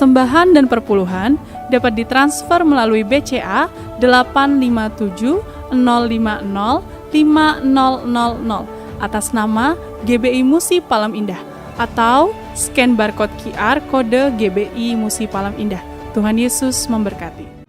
persembahan dan perpuluhan dapat ditransfer melalui BCA 857 050 5000 atas nama GBI Musi Palam Indah atau scan barcode QR kode GBI Musi Palam Indah. Tuhan Yesus memberkati.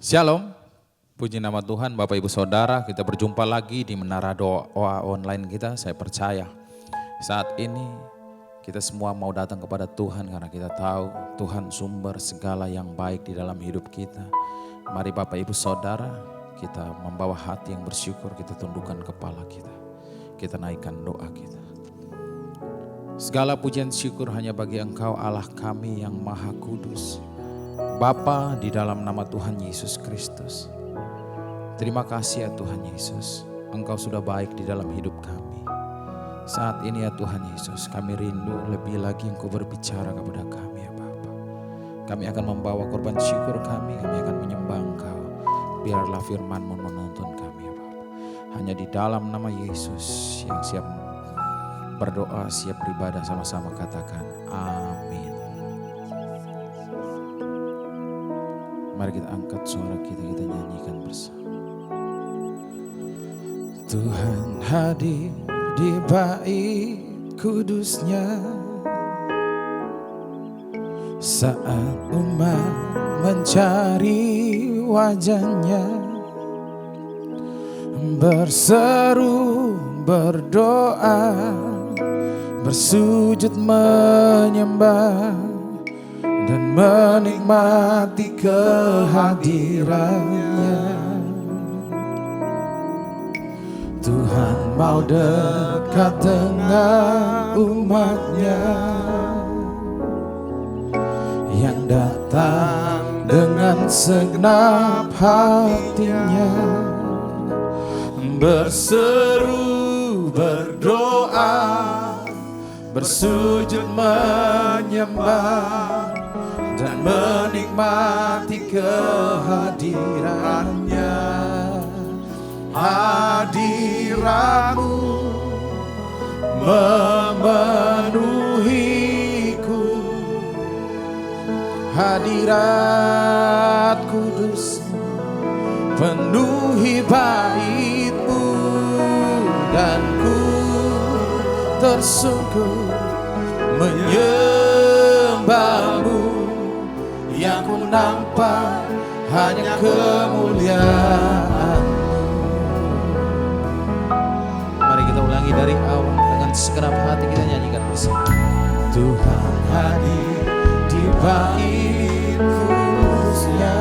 Shalom, puji nama Tuhan Bapak Ibu Saudara, kita berjumpa lagi di Menara Doa online kita. Saya percaya saat ini kita semua mau datang kepada Tuhan karena kita tahu Tuhan sumber segala yang baik di dalam hidup kita. Mari Bapak Ibu Saudara, kita membawa hati yang bersyukur, kita tundukkan kepala kita naikkan doa kita. Segala pujian syukur hanya bagi Engkau Allah kami yang Maha Kudus. Bapa, di dalam nama Tuhan Yesus Kristus, terima kasih ya Tuhan Yesus, Engkau sudah baik di dalam hidup kami. Saat ini ya Tuhan Yesus, kami rindu lebih lagi Engkau berbicara kepada kami ya Bapa. Kami akan membawa korban syukur kami akan menyembah Engkau. Biarlah firman-Mu menuntun kami ya Bapa. Hanya di dalam nama Yesus yang siap berdoa, siap beribadah, sama-sama katakan amin. Mari kita angkat suara kita nyanyikan bersama. Tuhan hadir di bait kudusnya saat umat mencari wajahnya, berseru, berdoa, bersujud menyembah dan menikmati kehadirannya. Tuhan mau dekat dengan umatnya yang datang dengan segenap hatinya, berseru, berdoa, bersujud menyembah dan menikmati kehadirannya. Hadirat-Mu memenuhiku, hadirat kudus-Mu penuhi bait-Mu, dan ku tersungkur menyembah-Mu. Yang ku nampak hanya kemuliaan-Mu. Mari kita ulangi dari awal dengan segenap hati kita nyanyikan bersama. Tuhan hadir di bait kudusnya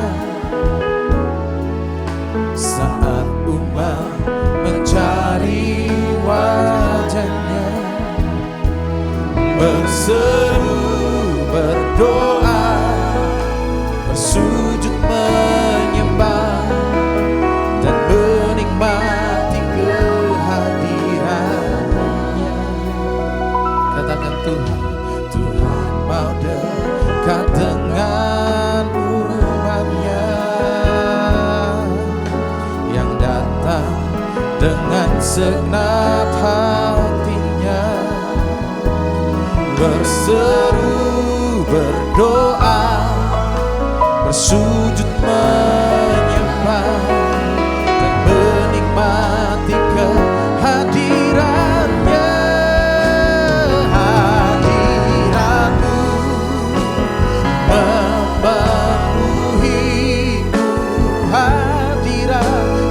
saat umat mencari wajahnya, segenap hatinya, berseru, berdoa, bersujud menyembah dan menikmati kehadirannya. Hadiratmu memenuhiku,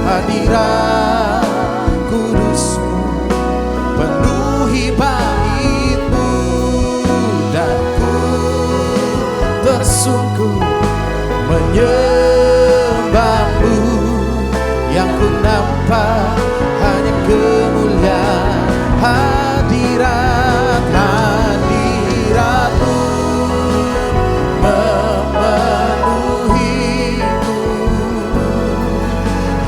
hadirat kudusmu penuhi baitmu, dan ku tersungkur menyembahmu. Yang ku nampak hanya kemuliaan hadiratmu memenuhiku,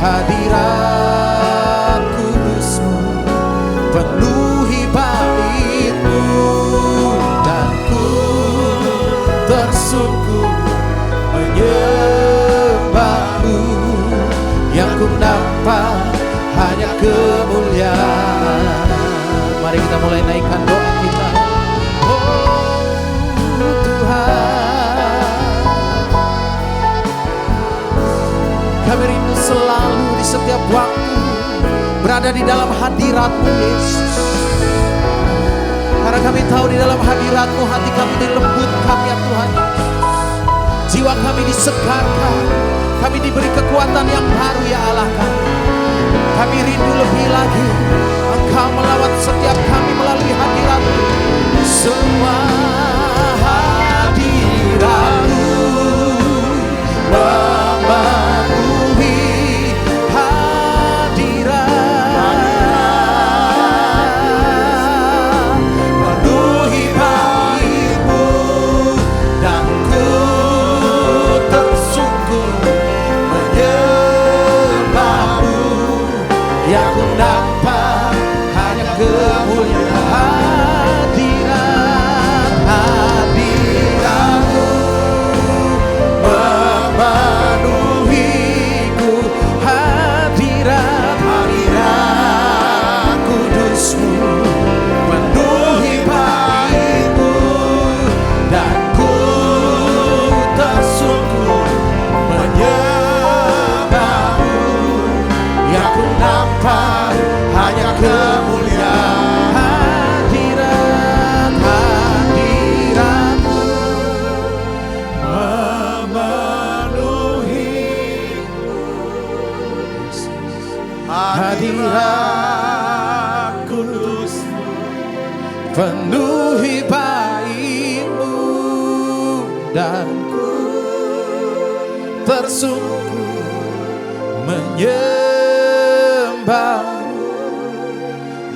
hadirat kudusmu penuhi baitmu, dan ku tersungkur menyembahmu. Yang ku nampak hanya kemuliaan. Mari kita mulai naikkan doa kita. Oh Tuhan, kami rindu selalu di setiap waktu berada di dalam hadirat-Mu Yesus. Karena kami tahu di dalam hadirat-Mu hati kami dilembutkan ya Tuhan Yesus. Jiwa kami disegarkan, kami diberi kekuatan yang baru ya Allah kami. Kami rindu lebih lagi Engkau melawat setiap kami melalui hadirat-Mu. Semua hadirat-Mu memenuhi hadirat, menuhi baitmu, dan ku tersungkur menyembahmu. Yang ku nampak hanya kemuliaan hadirat-Mu memenuhiku, hadirat kudusmu penuhi baitmu, dan ku tersungkur menyembahmu. Yang ku nampak hanya kemuliaan hadirat-Mu memenuhiku, hadirat kudusmu penuhi baitmu, dan ku tersungkur menyembahmu.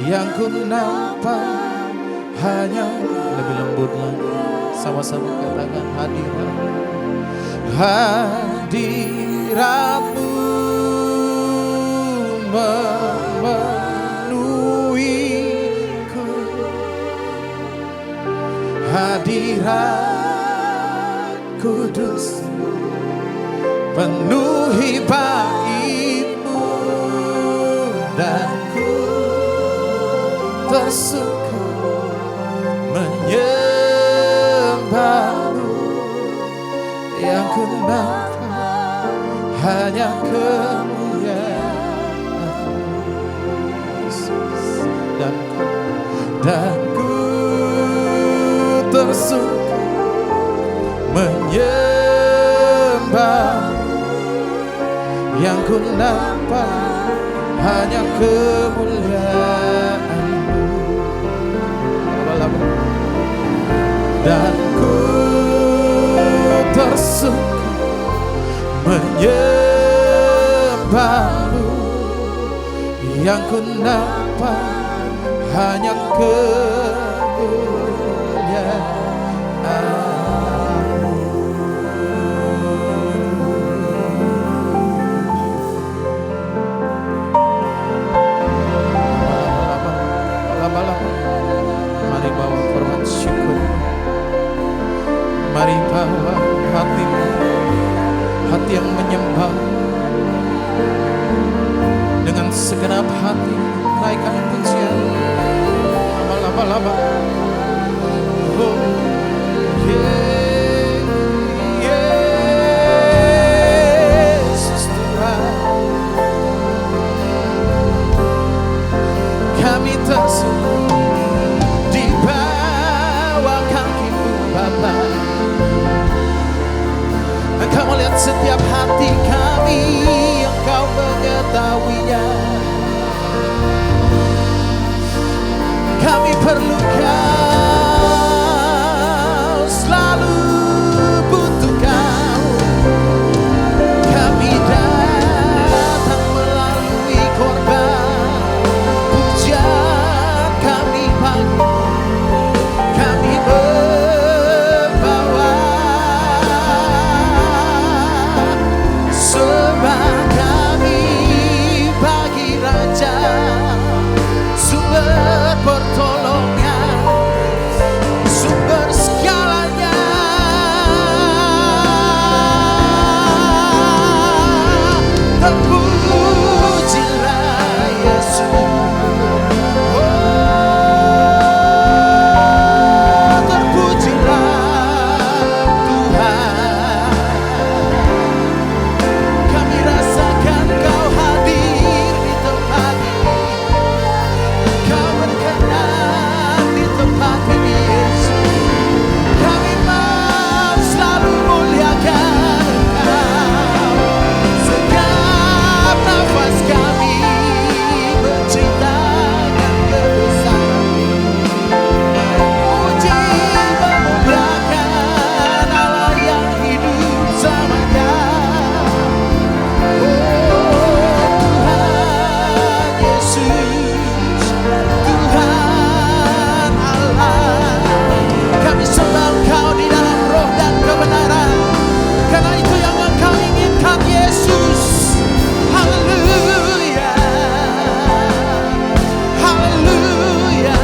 Yang ku nampak hanya lebih lembut lagi. Sama-sama katakan hadirat-Mu memenuhiku, hadirat kudusmu penuhi baitmu, dan ku tersungkur menyembahmu. Yang ku nampak hanya kemuliaan-Mu Yesus, dan ku tersungkur menyembahmu. Yang ku nampak hanya kemuliaan-Mu, dan ku tersungkur menyembahmu. Yang ku nampak hanya kemuliaan-Mu. Mari bawa hormat syukur, mari bawa hatimu, hati yang menyembah dengan segenap hati. Naikkan pujian laba. Oh, Yesus Tuhan, kami tersungguh di bawah kaki-Mu Bapa. Engkau melihat setiap hati kami, Engkau mengetahuinya. Kami perlu Kau, selalu butuh Kau. Kami datang melalui korban pujian kami pagi. Kami membawa sembah kami bagi Raja, sumber pertolongan, sumber segalanya. Terpujilah Yesus, oh terpujilah Tuhan. Kami rasakan Kau hadir di tempat ini. Kau berkenan di tempat ini Yesus. Kami mau selalu muliakan Engkau. Setiap nafas kami menceritakan kebesaran-Mu. Memuji memuliakan Allah yang hidup selamanya. Tuhan Yesus, Tuhan Allah, kami sembah Engkau di dalam roh dan kebenaran, karena itu yang Engkau inginkan Yesus. Haleluya, haleluya.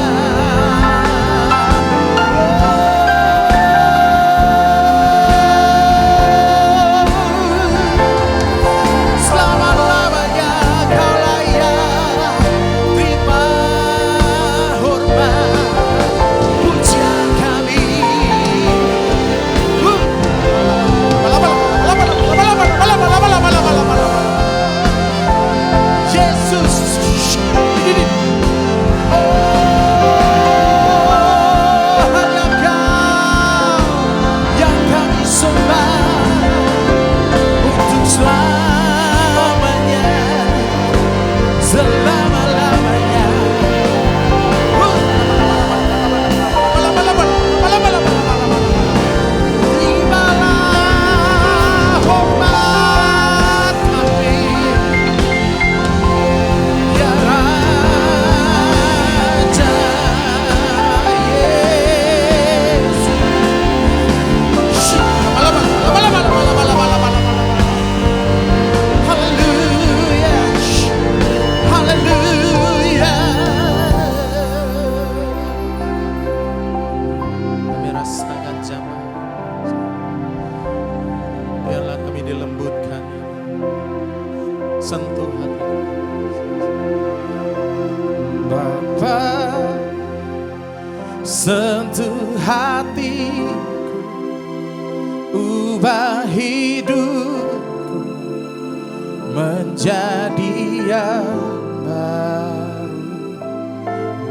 Selama-lamanya Kau layak terima hormat pujian kami. Yesus, oh hanya Kau yang kami sembah untuk selamanya, selama-lamanya. Terimalah hormat kami, ya Raja Yesus. Haleluya, haleluya. Kami rasakan jamaah, biarlah kami dilembutkan, sentuh hati Bapa, sentuh hatiku, ubah hidupku menjadi yang baru,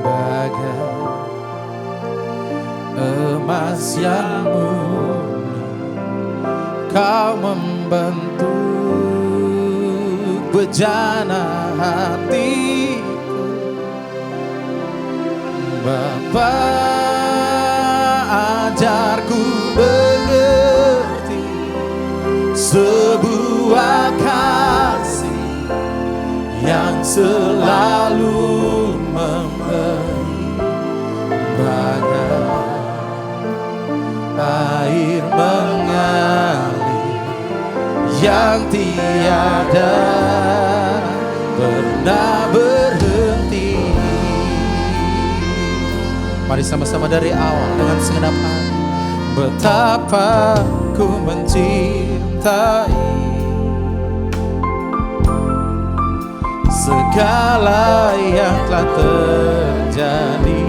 bagai emas yang murni. Kau membentuk bejana hatiku Bapa, ajarku mengerti sebuah kasih yang selalu memberi, bagai air mengalir yang tiada pernah berhenti. Mari sama-sama dari awal dengan segenap hati. Betapa ku mencintai segala yang telah terjadi.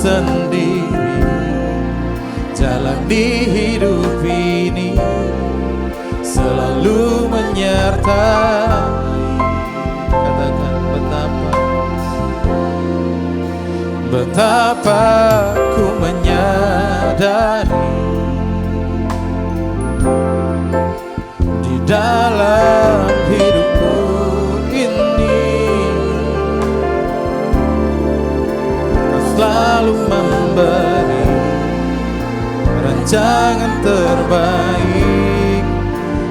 sendiri jalani hidup ini, selalu menyertai. Katakan betapa ku menyadari di dalam hidupku ini Kau selalu memberi rancangan terbaik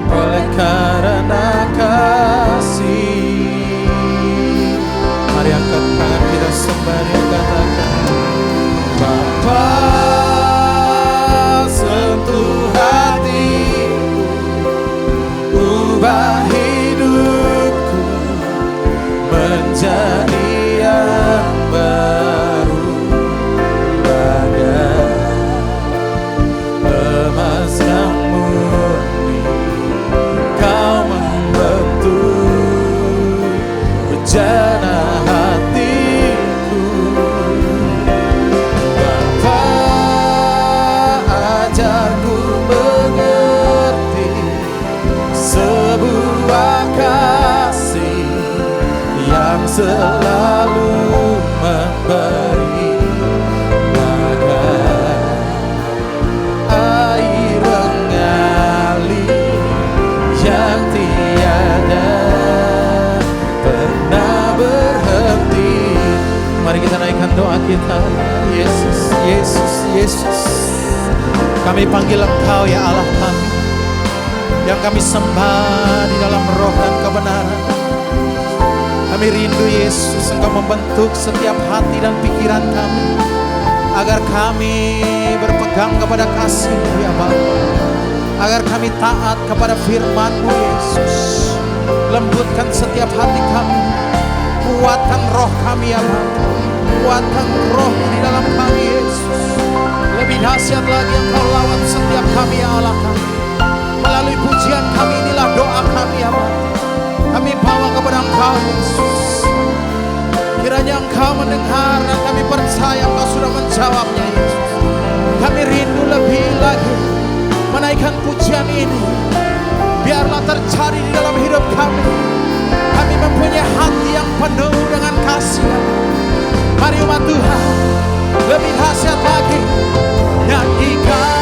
oleh karena kasih. Mari angkat tangan kita sembari katakan, Bapa sentuh hatiku, ubah hidupku menjadi yang baru, bagai emas yang murni. Kau membentuk bejana hatiku, Bapa ajarku mengerti sebuah kasih yang selalu memberi, bagai air mengalir yang tiada pernah berhenti. Mari kita naikkan doa kita. Yesus, Yesus, Yesus, kami panggil Engkau ya Allah kami, yang kami sembah di dalam roh dan kebenaran. Kami rindu Yesus, Engkau membentuk setiap hati dan pikiran kami, agar kami berpegang kepada kasih-Mu ya Bapa, agar kami taat kepada firman-Mu Yesus. Lembutkan setiap hati kami, kuatkan roh kami ya Bapa, kuatkan roh-Mu di dalam kami Yesus. Lebih dahsyat lagi Engkau lawat setiap kami ya Allah kami. Melalui pujian kami inilah doa kami ya Bapa, kami bawa kepada Engkau Yesus. Kiranya Engkau mendengar dan kami percaya Engkau sudah menjawabnya Yesus. Kami rindu lebih lagi menaikkan pujian ini. Biarlah terjadi di dalam hidup kami. Kami mempunyai hati yang penuh dengan kasih. Mari umat Tuhan, lebih dahsyat lagi nyanyikan,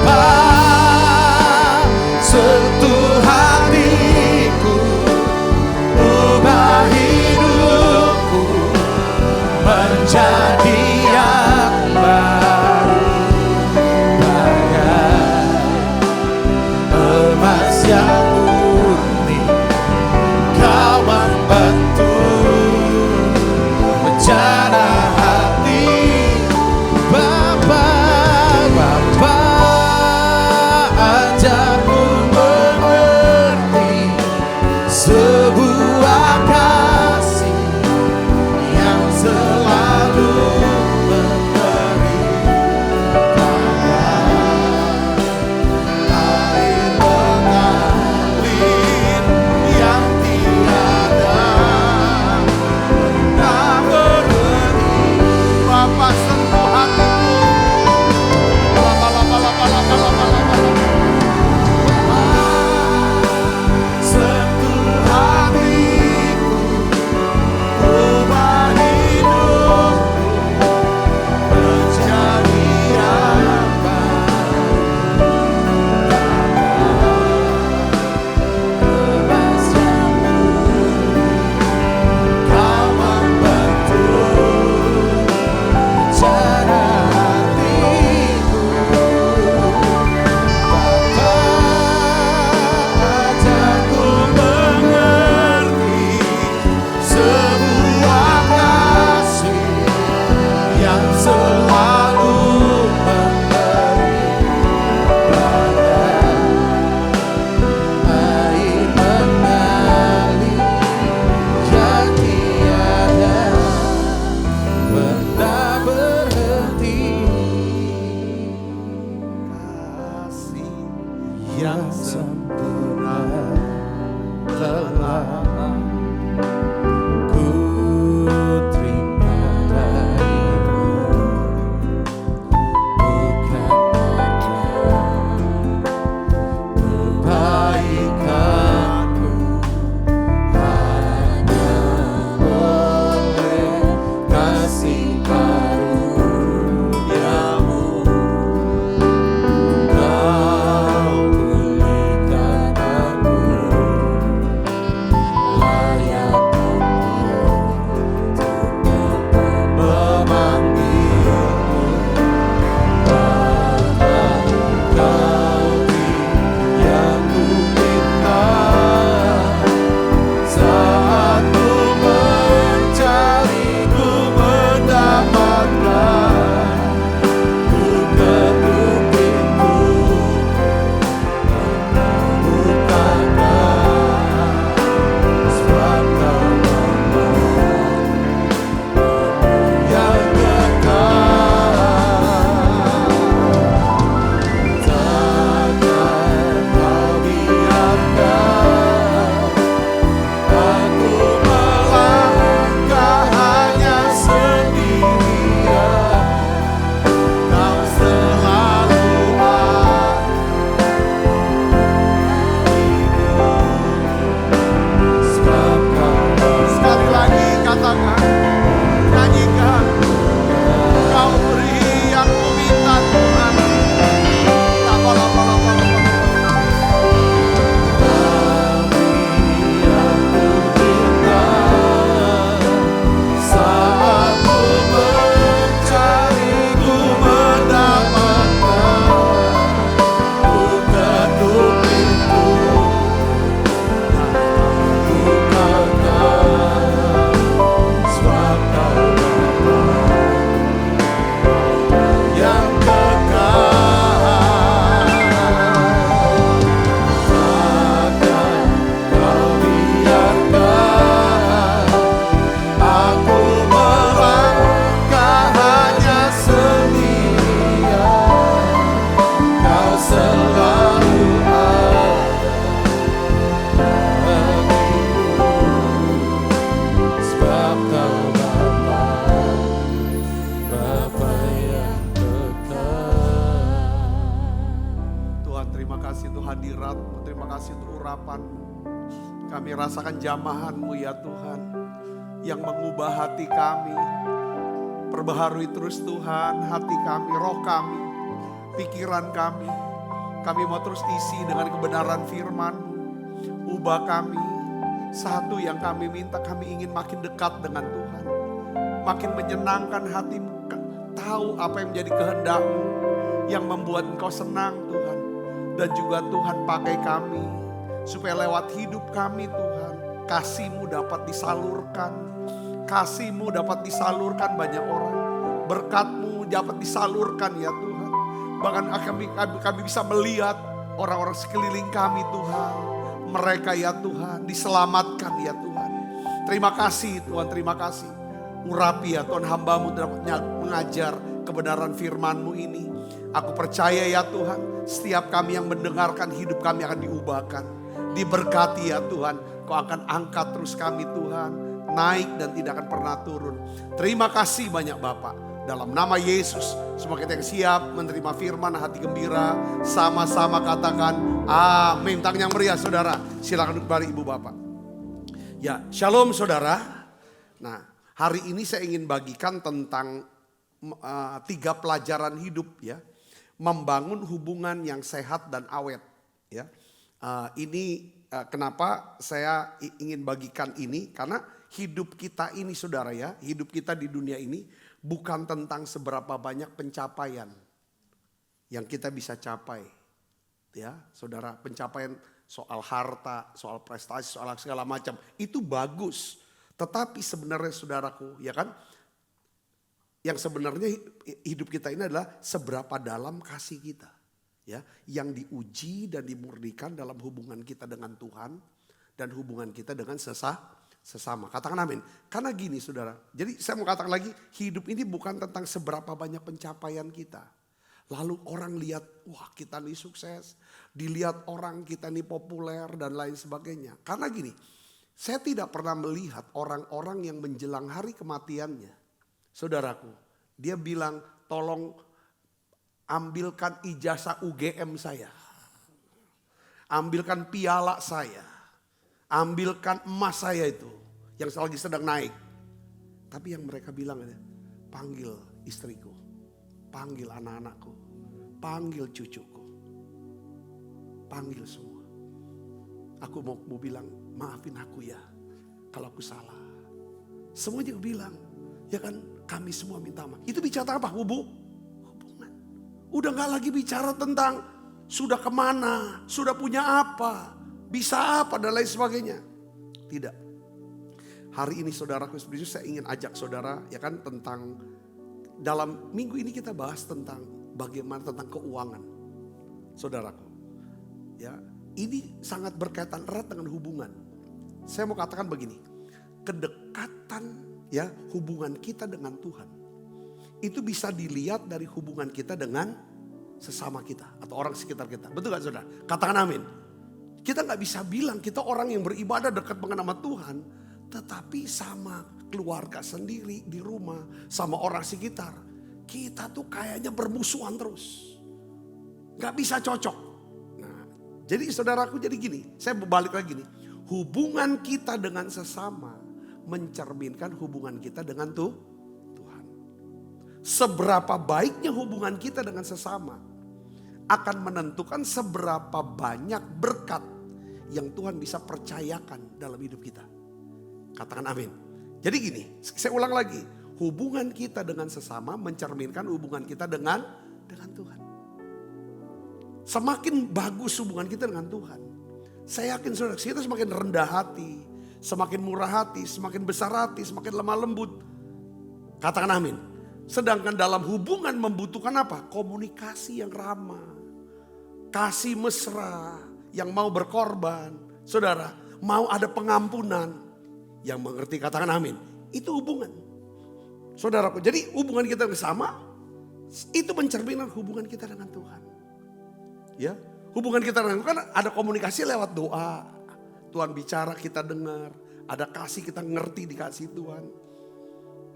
Bapa sentuh hatiku, ubah hidupku menjadi yang baru, bagai emas yang murni. Kau membentuk bejana hati, Bapa, Bapa ajarku mengerti sebuah kasih yang selalu memberi, air mengalir yang tiada urapan-urapan-Mu. Kami rasakan jamahan-Mu ya Tuhan, yang mengubah hati kami. Perbaharui terus Tuhan hati kami, roh kami, pikiran kami. Kami mau terus isi dengan kebenaran firman-Mu. Ubah kami. Satu yang kami minta, kami ingin makin dekat dengan Tuhan. Makin menyenangkan hati-Mu. Tahu apa yang menjadi kehendak-Mu, yang membuat Engkau senang Tuhan. Dan juga Tuhan pakai kami, supaya lewat hidup kami Tuhan, kasih-Mu dapat disalurkan. Kasih-Mu dapat disalurkan banyak orang. Berkat-Mu dapat disalurkan ya Tuhan. Bahkan kami bisa melihat orang-orang sekeliling kami Tuhan. Mereka ya Tuhan diselamatkan ya Tuhan. Terima kasih Tuhan, terima kasih. Urapi ya Tuhan, hamba-Mu dapat mengajar kebenaran firman-Mu ini. Aku percaya ya Tuhan, setiap kami yang mendengarkan, hidup kami akan diubahkan. Diberkati ya Tuhan, Kau akan angkat terus kami Tuhan. Naik dan tidak akan pernah turun. Terima kasih banyak Bapak. Dalam nama Yesus, semua kita yang siap menerima firman, hati gembira, sama-sama katakan amin. Tangan yang meriah saudara, silakan duduk kembali Ibu Bapak. Ya, shalom saudara. Nah, hari ini saya ingin bagikan tentang 3 pelajaran hidup ya. Membangun hubungan yang sehat dan awet ya. Ini kenapa saya ingin bagikan ini, karena hidup kita ini saudara ya, hidup kita di dunia ini bukan tentang seberapa banyak pencapaian yang kita bisa capai. Ya, saudara, pencapaian soal harta, soal prestasi, soal segala macam itu bagus. Tetapi sebenarnya saudaraku, ya kan? Yang sebenarnya hidup kita ini adalah seberapa dalam kasih kita. Ya, yang diuji dan dimurnikan dalam hubungan kita dengan Tuhan dan hubungan kita dengan sesama. Katakan amin. Karena gini saudara, jadi saya mau katakan lagi, hidup ini bukan tentang seberapa banyak pencapaian kita. Lalu orang lihat, wah kita nih sukses. Dilihat orang kita nih populer dan lain sebagainya. Karena gini, saya tidak pernah melihat orang-orang yang menjelang hari kematiannya. Saudaraku, dia bilang tolong ambilkan ijazah UGM saya. Ambilkan piala saya. Ambilkan emas saya itu yang lagi sedang naik. Tapi yang mereka bilang adalah panggil istriku, panggil anak-anakku, panggil cucuku, panggil semua. Aku mau bilang maafin aku ya kalau aku salah. Semua juga bilang ya kan, kami semua minta maaf. Itu bicara apa? Hubungan. Udah gak lagi bicara tentang sudah kemana, sudah punya apa, bisa apa dan lain sebagainya. Tidak. Hari ini saudaraku, saya ingin ajak saudara ya kan tentang, dalam minggu ini kita bahas tentang bagaimana tentang keuangan. Saudaraku. Ya, ini sangat berkaitan erat dengan hubungan. Saya mau katakan begini. Kedekatan ya hubungan kita dengan Tuhan. Itu bisa dilihat dari hubungan kita dengan sesama kita atau orang sekitar kita. Betul gak saudara? Katakan amin. Kita gak bisa bilang kita orang yang beribadah dekat mengenal Tuhan, tetapi sama keluarga sendiri di rumah, sama orang sekitar, kita tuh kayaknya bermusuhan terus. Gak bisa cocok. Nah, jadi saudaraku, jadi gini, saya balik lagi nih. Hubungan kita dengan sesama mencerminkan hubungan kita dengan Tuhan. Seberapa baiknya hubungan kita dengan sesama akan menentukan seberapa banyak berkat yang Tuhan bisa percayakan dalam hidup kita. Katakan amin. Jadi gini, saya ulang lagi. Hubungan kita dengan sesama mencerminkan hubungan kita dengan Tuhan. Semakin bagus hubungan kita dengan Tuhan, saya yakin saudara, kita semakin rendah hati, semakin murah hati, semakin besar hati, semakin lemah lembut. Katakan amin. Sedangkan dalam hubungan membutuhkan apa? Komunikasi yang ramah. Kasih mesra yang mau berkorban. Saudara, mau ada pengampunan yang mengerti, katakan amin. Itu hubungan. Saudaraku, jadi hubungan kita bersama itu mencerminkan hubungan kita dengan Tuhan. Ya, hubungan kita dengan Tuhan ada komunikasi lewat doa. Tuhan bicara, kita dengar. Ada kasih, kita ngerti dikasih Tuhan.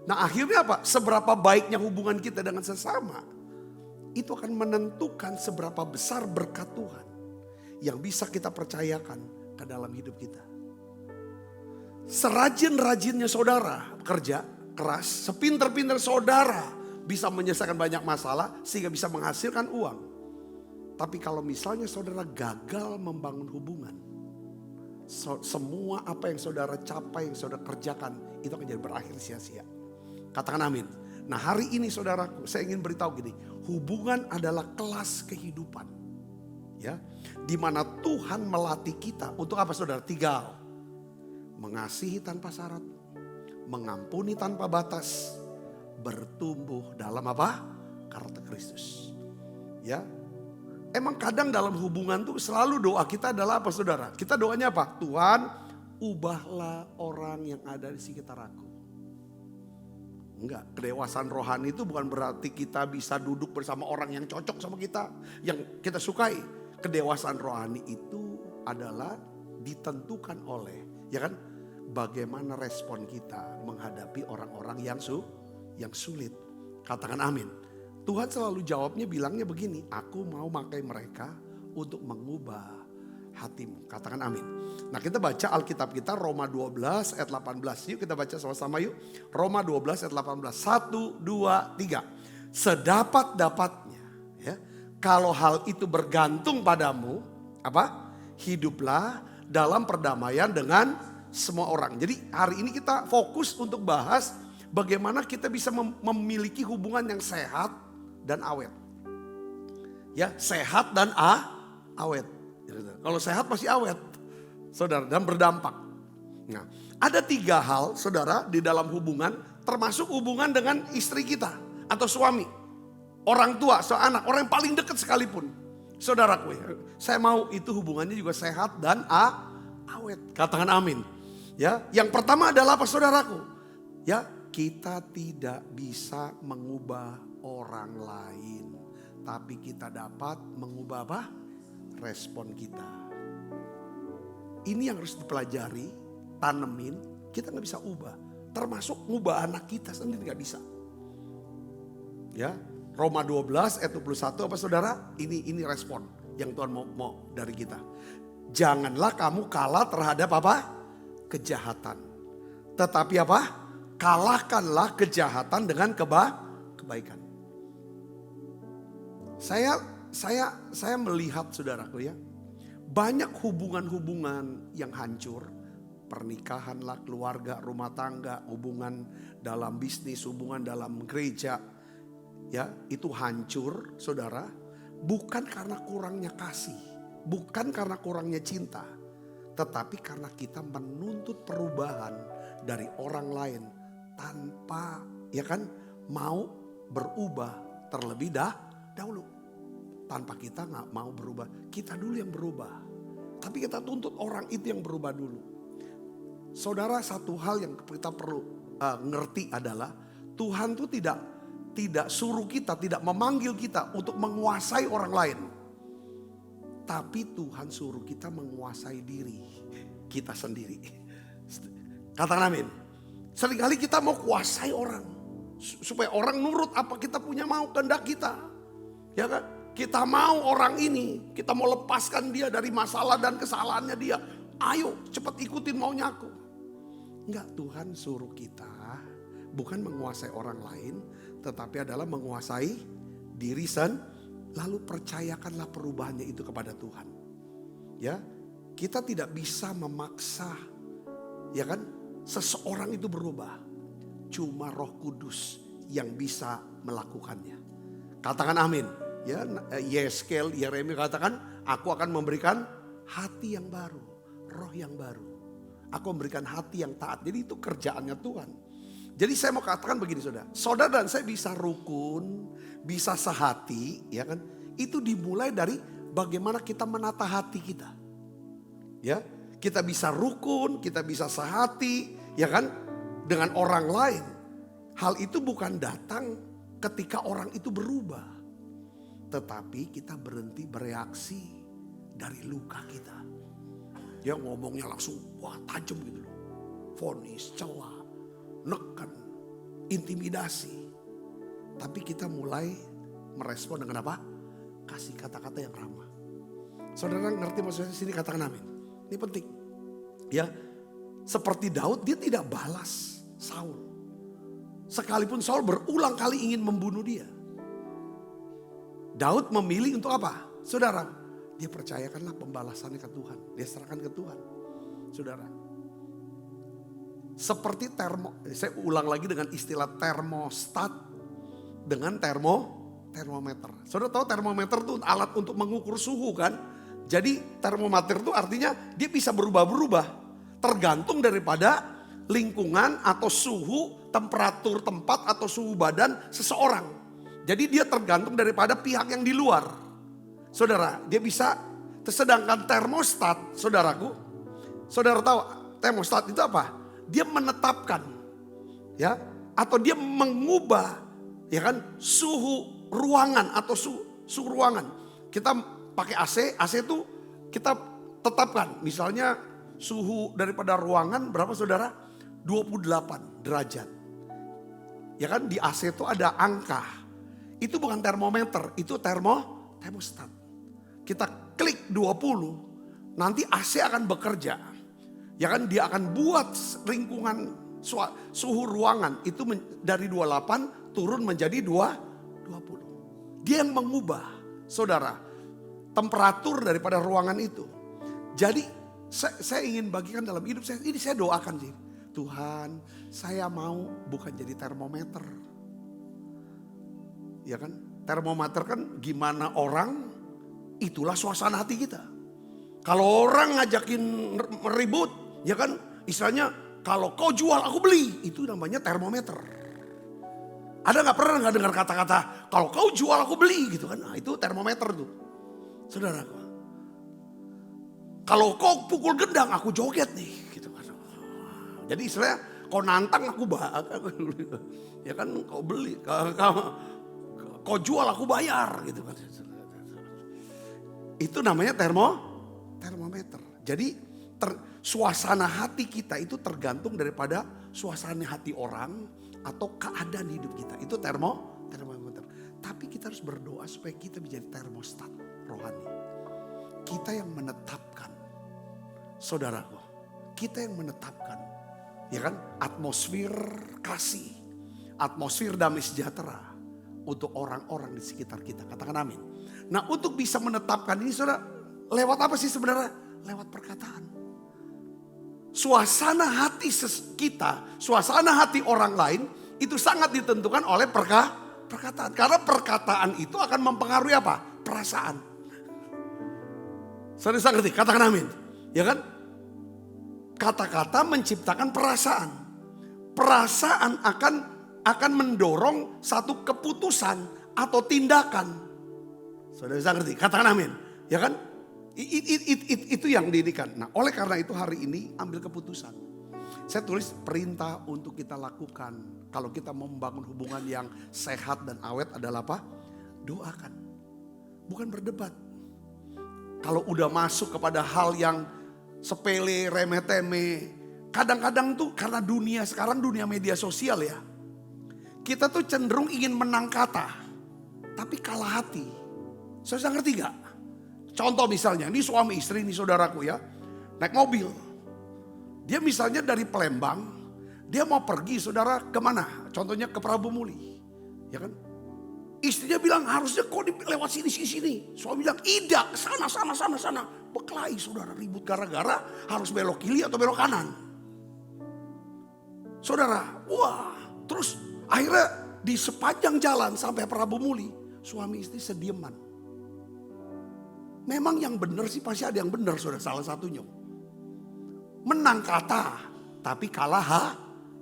Nah akhirnya apa? Seberapa baiknya hubungan kita dengan sesama, itu akan menentukan seberapa besar berkat Tuhan yang bisa kita percayakan ke dalam hidup kita. Serajin-rajinnya saudara kerja keras, sepinter-pinter saudara bisa menyelesaikan banyak masalah sehingga bisa menghasilkan uang. Tapi kalau misalnya saudara gagal membangun hubungan, semua apa yang saudara capai, yang saudara kerjakan, itu akan jadi berakhir sia-sia. Katakan amin. Nah hari ini saudaraku, saya ingin beritahu gini, hubungan adalah kelas kehidupan. Ya, di mana Tuhan melatih kita untuk apa saudara? 3 hal. Mengasihi tanpa syarat, mengampuni tanpa batas, bertumbuh dalam apa? Karakter Kristus. Ya, emang kadang dalam hubungan tuh selalu doa kita adalah apa saudara? Kita doanya apa? Tuhan, ubahlah orang yang ada di sekitar aku. Enggak, kedewasaan rohani itu bukan berarti kita bisa duduk bersama orang yang cocok sama kita, yang kita sukai. Kedewasaan rohani itu adalah ditentukan oleh, ya kan, bagaimana respon kita menghadapi orang-orang yang sulit. Katakan amin. Tuhan selalu jawabnya bilangnya begini, aku mau pakai mereka untuk mengubah hatimu. Katakan amin. Nah kita baca Alkitab kita Roma 12 ayat 18. Yuk kita baca sama-sama yuk. Roma 12 ayat 18. 1, 2, 3. Sedapat-dapatnya. Ya, kalau hal itu bergantung padamu. Apa? Hiduplah dalam perdamaian dengan semua orang. Jadi hari ini kita fokus untuk bahas bagaimana kita bisa memiliki hubungan yang sehat dan awet. Ya, sehat dan awet. Kalau sehat masih awet, saudara, dan berdampak. Nah, ada 3 hal, saudara, di dalam hubungan, termasuk hubungan dengan istri kita atau suami, orang tua, anak, orang yang paling dekat sekalipun. Saudaraku, saya mau itu hubungannya juga sehat dan awet. Katakan amin. Ya, yang pertama adalah apa, saudaraku? Ya, kita tidak bisa mengubah orang lain, tapi kita dapat mengubah apa? Respon kita. Ini yang harus dipelajari, tanemin, kita gak bisa ubah. Termasuk ngubah anak kita sendiri gak bisa. Ya, Roma 12 ayat 21 apa saudara? Ini respon yang Tuhan mau dari kita. Janganlah kamu kalah terhadap apa? Kejahatan. Tetapi apa? Kalahkanlah kejahatan dengan kebaikan. Saya melihat saudaraku ya, banyak hubungan-hubungan yang hancur. Pernikahan lah, keluarga, rumah tangga, hubungan dalam bisnis, hubungan dalam gereja. Ya, itu hancur saudara. Bukan karena kurangnya kasih, bukan karena kurangnya cinta. Tetapi karena kita menuntut perubahan dari orang lain tanpa ya kan mau berubah terlebih dahulu. Tanpa kita gak mau berubah, kita dulu yang berubah. Tapi kita tuntut orang itu yang berubah dulu. Saudara, satu hal yang kita perlu ngerti adalah Tuhan tuh tidak suruh kita, tidak memanggil kita untuk menguasai orang lain. Tapi Tuhan suruh kita menguasai diri kita sendiri. Katakan amin. Seringkali kita mau kuasai orang. Supaya orang nurut apa kita punya mau, kehendak kita. Ya kan? Kita mau orang ini, kita mau lepaskan dia dari masalah dan kesalahannya dia. Ayo cepat ikutin maunya aku. Enggak, Tuhan suruh kita bukan menguasai orang lain, tetapi adalah menguasai diri sendiri. Lalu percayakanlah perubahannya itu kepada Tuhan. Ya, kita tidak bisa memaksa, ya kan, seseorang itu berubah. Cuma Roh Kudus yang bisa melakukannya. Katakan amin. Ya, Yeskel, Yeremia katakan, aku akan memberikan hati yang baru, roh yang baru. Aku memberikan hati yang taat. Jadi itu kerjaannya Tuhan. Jadi saya mau katakan begini saudara. Saudara dan saya bisa rukun, bisa sehati, ya kan? Itu dimulai dari bagaimana kita menata hati kita. Ya, kita bisa rukun, kita bisa sehati, ya kan? Dengan orang lain. Hal itu bukan datang ketika orang itu berubah. Tetapi kita berhenti bereaksi dari luka kita. Ya ngomongnya langsung wah tajam gitu loh. Vonis, celah, neken, intimidasi. Tapi kita mulai merespon dengan apa? Kasih kata-kata yang ramah. Saudara ngerti maksudnya sini, katakan amin. Ini penting. Ya, seperti Daud dia tidak balas Saul. Sekalipun Saul berulang kali ingin membunuh dia. Daud memilih untuk apa? Saudara, dia percayakanlah pembalasannya ke Tuhan. Dia serahkan ke Tuhan. Saudara. Seperti saya ulang lagi dengan istilah termostat dengan termometer. Saudara tahu termometer itu alat untuk mengukur suhu kan? Jadi termometer itu artinya dia bisa berubah-berubah. Tergantung daripada lingkungan atau suhu, temperatur tempat atau suhu badan seseorang. Jadi dia tergantung daripada pihak yang di luar. Saudara, dia bisa, sedangkan termostat, saudaraku. Saudara tahu termostat itu apa? Dia menetapkan, ya, atau dia mengubah, ya kan, suhu ruangan atau suhu ruangan. Kita pakai AC itu kita tetapkan. Misalnya suhu daripada ruangan berapa saudara? 28 derajat. Ya kan di AC itu ada angka. Itu bukan termometer, itu termostat. Kita klik 20, nanti AC akan bekerja. Ya kan dia akan buat lingkungan suhu ruangan itu dari 28 turun menjadi 20. Dia yang mengubah, saudara, temperatur daripada ruangan itu. Jadi saya ingin bagikan dalam hidup saya, ini saya doakan sih. Tuhan, saya mau bukan jadi termometer. Ya kan? Termometer kan gimana orang, itulah suasana hati kita. Kalau orang ngajakin meribut, ya kan istilahnya kalau kau jual aku beli, itu namanya termometer. Ada nggak pernah nggak dengar kata-kata kalau kau jual aku beli gitu kan? Nah, itu termometer tuh, saudara. Kalau kau pukul gendang aku joget nih, gitu kan? Jadi istilahnya kau nantang aku ya kan kau beli, kau jual aku bayar, gitu kan? Itu namanya termometer. Jadi suasana hati kita itu tergantung daripada suasana hati orang atau keadaan hidup kita. Itu termometer. Tapi kita harus berdoa supaya kita menjadi termostat rohani. Kita yang menetapkan, saudaraku, kita yang menetapkan, ya kan, atmosfer kasih, atmosfer damai sejahtera untuk orang-orang di sekitar kita. Katakan amin. Nah, untuk bisa menetapkan ini, saudara, lewat apa sih sebenarnya? Lewat perkataan. Suasana hati kita, suasana hati orang lain itu sangat ditentukan oleh perkataan. Karena perkataan itu akan mempengaruhi apa? Perasaan. Saudara ngerti? Katakan amin. Ya kan? Kata-kata menciptakan perasaan. Perasaan akan mendorong satu keputusan atau tindakan. Saudara bisa ngerti? Katakan amin. Ya kan? Itu yang didikan. Nah, oleh karena itu hari ini ambil keputusan. Saya tulis perintah untuk kita lakukan. Kalau kita mau membangun hubungan yang sehat dan awet adalah apa? Doakan. Bukan berdebat. Kalau udah masuk kepada hal yang sepele, remeh-temeh. Kadang-kadang tuh karena dunia sekarang dunia media sosial ya. Kita tuh cenderung ingin menang kata. Tapi kalah hati. Saya ngerti gak? Contoh misalnya, ini suami istri, ini saudaraku ya. Naik mobil. Dia misalnya dari Palembang, dia mau pergi saudara kemana? Contohnya ke Prabu Muli. Ya kan? Istrinya bilang harusnya kok lewat sini. Suami bilang tidak, sana. Berkelahi saudara, ribut gara-gara harus belok kiri atau belok kanan. Saudara, wah. Terus akhirnya di sepanjang jalan sampai Prabu Muli, suami istri sedieman. Memang yang benar sih pasti ada yang benar saudara, salah satunya. Menang kata tapi kalah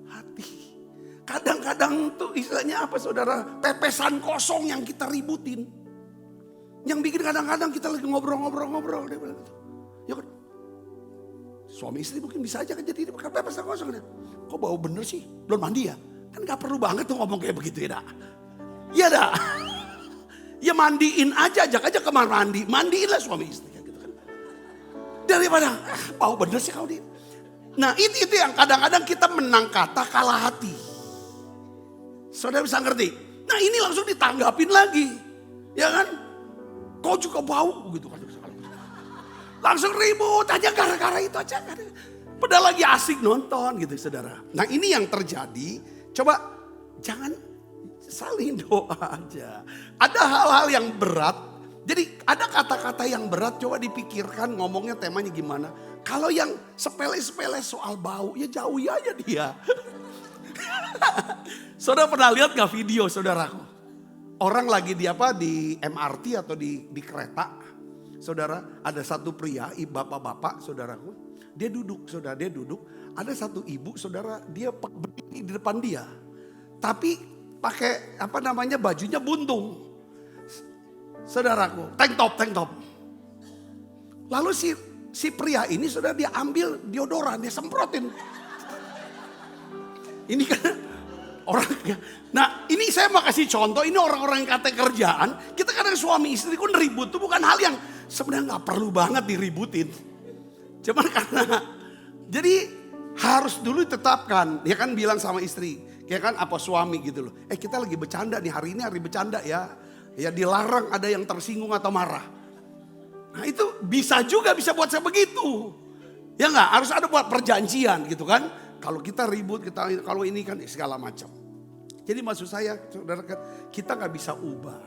hati. Kadang-kadang tuh istilahnya apa saudara, pepesan kosong yang kita ributin. Yang bikin kadang-kadang kita lagi ngobrol. Dia bilang gitu. Ya kan? Suami istri mungkin bisa aja kan jadi pepesan kosong. Kok bau bener sih? Belum mandi ya? Kan gak perlu banget tuh ngomong kayak begitu ya dak. Iya dak. Ya mandiin aja, ajak aja kamar mandi. Mandiin lah suami istri gitu kan. Daripada bau bener sih kau dia. Nah itu yang kadang-kadang kita menang kata kalah hati. Saudara bisa ngerti? Nah ini langsung ditanggapin lagi. Ya kan? Kau juga bau gitu kan. Langsung ribut aja gara-gara itu aja. Padahal lagi asik nonton gitu saudara. Nah ini yang terjadi. Coba jangan saling doa aja. Ada hal-hal yang berat. Jadi ada kata-kata yang berat, coba dipikirkan ngomongnya temanya gimana. Kalau yang sepele-sepele soal bau, ya jauhi aja dia. Saudara pernah lihat gak video saudaraku? Orang lagi di MRT atau di kereta. Saudara, ada satu pria, bapak-bapak saudaraku. Dia duduk, Ada satu ibu, saudara, dia berdiri di depan dia. Tapi pakai bajunya buntung. Saudaraku, tank top. Lalu si pria ini sudah dia ambil deodoran, dia semprotin. Ini kan orangnya. Nah ini saya mau kasih contoh, ini orang-orang yang kata kerjaan. Kita kadang suami istri kan ribut tuh bukan hal yang sebenarnya gak perlu banget diributin. Cuman karena, jadi harus dulu ditetapkan. Dia kan bilang sama istri, ya kan apa suami gitu loh. Kita lagi bercanda nih, hari ini hari bercanda ya. Ya dilarang ada yang tersinggung atau marah. Nah itu bisa juga bisa buat saya begitu. Ya enggak, harus ada buat perjanjian gitu kan. Kalau kita ribut, kalau ini kan segala macam. Jadi maksud saya, saudara, kita nggak bisa ubah,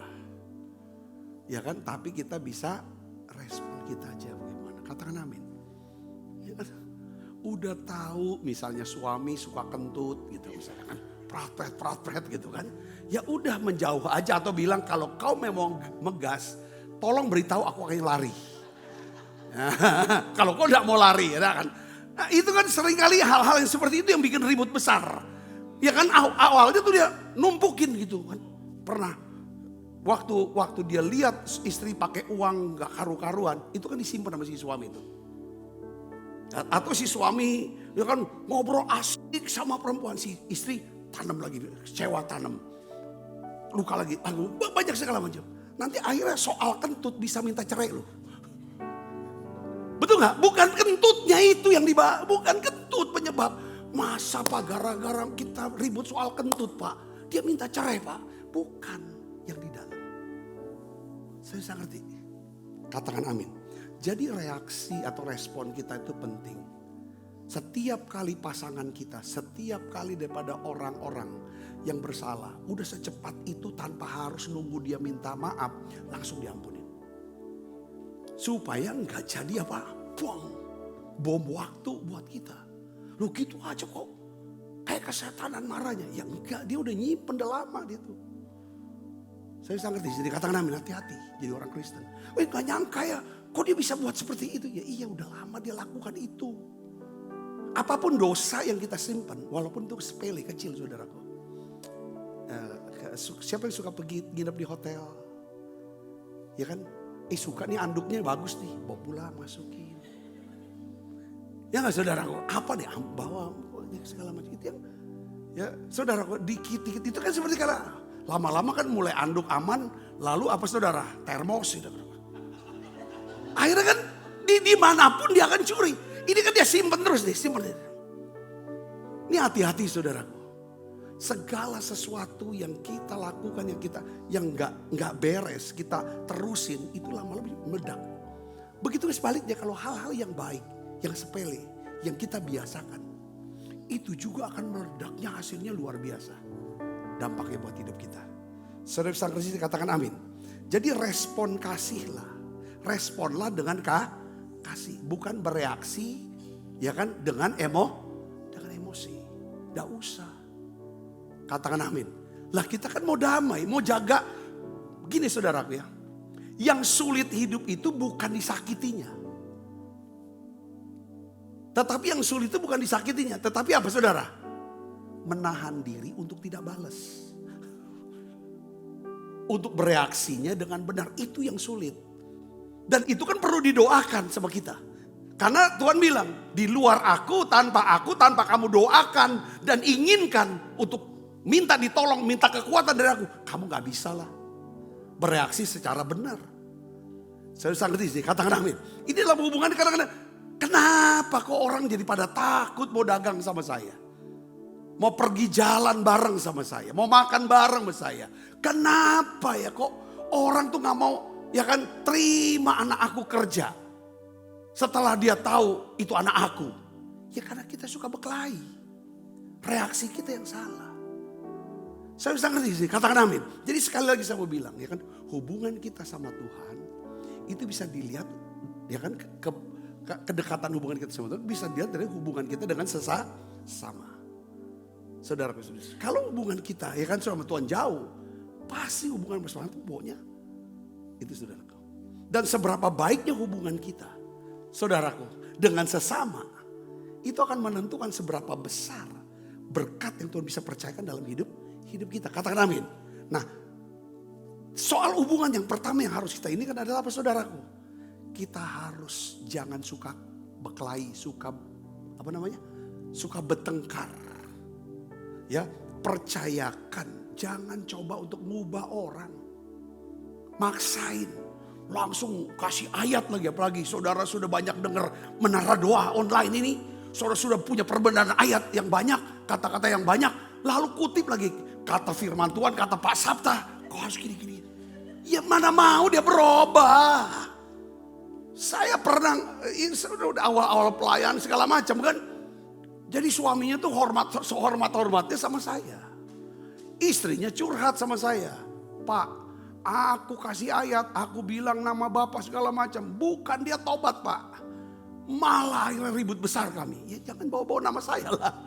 ya kan? Tapi kita bisa respon kita aja bagaimana. Katakan amin. Ya kan? Udah tahu, misalnya suami suka kentut, gitu misalnya kan, prat-prat gitu kan. Ya udah menjauh aja atau bilang kalau kau memang megas, tolong beritahu aku akan lari. Kalau kau tidak mau lari, ya kan? Nah, itu kan seringkali hal-hal yang seperti itu yang bikin ribut besar. Ya kan awalnya tuh dia numpukin gitu kan. Pernah waktu dia lihat istri pakai uang gak karu-karuan, itu kan disimpan sama si suami itu. Atau si suami ya kan ngobrol asik sama perempuan, si istri tanam lagi, kecewa tanam. Luka lagi, banyak segala macam. Nanti akhirnya soal kentut bisa minta cerai loh. Betul gak? Bukan kentutnya itu yang dibahas. Bukan kentut penyebab. Masa Pak gara-gara kita ribut soal kentut Pak. Dia minta cerai Pak. Bukan yang di dalam. Saya bisa ngerti. Katakan amin. Jadi reaksi atau respon kita itu penting. Setiap kali pasangan kita. Setiap kali daripada orang-orang yang bersalah. Udah secepat itu tanpa harus nunggu dia minta maaf. Langsung diampuni. Supaya enggak jadi buang bom waktu buat kita. Lu gitu aja kok. Kayak kesetanan marahnya. Ya enggak, dia udah nyimpen udah lama gitu. Saya bisa ngerti, jadi katakan amin, hati-hati jadi orang Kristen. Gak nyangka ya, kok dia bisa buat seperti itu? Ya iya udah lama dia lakukan itu. Apapun dosa yang kita simpan, walaupun itu sepele, kecil saudaraku. Siapa yang suka pergi nginep di hotel? Ya kan? Suka nih anduknya bagus nih, bawa pulang masukin. Ya nggak saudaraku, apa nih bawa segala macam itu yang ya saudaraku dikit-dikit itu kan seperti karena lama-lama kan mulai anduk aman, lalu apa saudara termos itu. Akhirnya kan dimanapun dia akan curi. Ini kan dia simpen terus nih, simpen. Ini hati-hati saudaraku. Segala sesuatu yang kita lakukan yang nggak beres kita terusin itu lama-lama meledak. Begitu sebaliknya kalau hal-hal yang baik, yang sepele, yang kita biasakan, itu juga akan meledaknya hasilnya luar biasa. Dampaknya buat hidup kita. Saudara sang Kristus katakan amin. Jadi respon kasihlah, responlah dengan kasih, bukan bereaksi, ya kan dengan emosi. Nggak usah. Katakan amin. Lah kita kan mau damai, mau jaga. Begini saudaraku ya. Yang sulit hidup itu bukan disakitinya. Tetapi yang sulit itu bukan disakitinya. Tetapi apa saudara? Menahan diri untuk tidak balas. Untuk bereaksinya dengan benar. Itu yang sulit. Dan itu kan perlu didoakan sama kita. Karena Tuhan bilang, di luar aku, tanpa kamu doakan dan inginkan untuk minta ditolong, minta kekuatan dari aku. Kamu gak bisa lah bereaksi secara benar. Saya bisa ngerti sih, katakan amin. Ini dalam hubungan kadang-kadang. Kenapa kok orang jadi pada takut mau dagang sama saya? Mau pergi jalan bareng sama saya. Mau makan bareng sama saya. Kenapa ya kok orang tuh gak mau ya kan terima anak aku kerja. Setelah dia tahu itu anak aku. Ya karena kita suka berkelahi. Reaksi kita yang salah. Saya bisa ngerti sih, katakan amin. Jadi sekali lagi saya mau bilang, ya kan, hubungan kita sama Tuhan itu bisa dilihat, ya kan, kedekatan hubungan kita sama Tuhan bisa dilihat dari hubungan kita dengan sesama. Saudara, kalau hubungan kita, ya kan, sama Tuhan jauh, pasti hubungan bersama Tuhan pokoknya itu, saudaraku. Dan seberapa baiknya hubungan kita, saudaraku, dengan sesama, itu akan menentukan seberapa besar berkat yang Tuhan bisa percayakan dalam hidup kita. Katakan amin. Nah, soal hubungan yang pertama yang harus kita ini kan adalah apa, saudaraku? Kita harus jangan suka berkelahi, suka bertengkar. Ya, percayakan, jangan coba untuk mengubah orang. Maksain, langsung kasih ayat lagi, apalagi saudara sudah banyak dengar menara doa online ini. Saudara sudah punya perbendaharaan ayat yang banyak, kata-kata yang banyak, lalu kutip lagi kata firman Tuhan, kata Pak Sabta, kau harus gini-gini. Ya mana mau dia berubah. Saya pernah, udah awal-awal pelayan segala macam kan. Jadi suaminya tuh hormat-hormatnya sama saya. Istrinya curhat sama saya. Pak, aku kasih ayat, aku bilang nama Bapak segala macam. Bukan dia tobat, Pak. Malah ribut besar kami. Ya jangan bawa-bawa nama saya lah.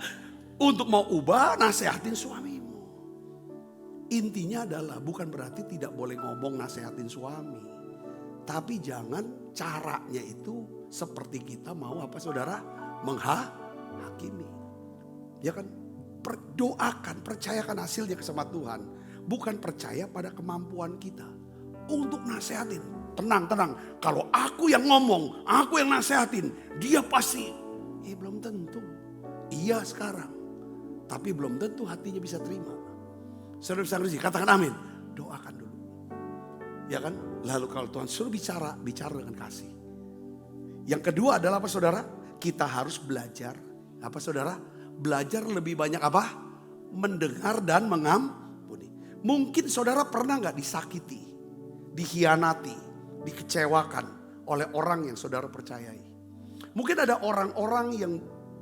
Untuk mau ubah, nasehatin suamimu. Intinya adalah bukan berarti tidak boleh ngomong nasehatin suami. Tapi jangan caranya itu seperti kita mau apa, saudara? Menghakimi. Ya kan? Doakan, percayakan hasilnya sama Tuhan. Bukan percaya pada kemampuan kita. Untuk nasehatin. Tenang. Kalau aku yang ngomong, aku yang nasehatin, dia pasti. Belum tentu. Iya sekarang. Tapi belum tentu hatinya bisa terima. Saudara bisa ngerti, katakan amin. Doakan dulu. Ya kan? Lalu kalau Tuhan suruh bicara dengan kasih. Yang kedua adalah apa, saudara? Kita harus belajar. Apa, saudara? Belajar lebih banyak apa? Mendengar dan mengampuni. Mungkin saudara pernah gak disakiti, dikhianati, dikecewakan oleh orang yang saudara percayai. Mungkin ada orang-orang yang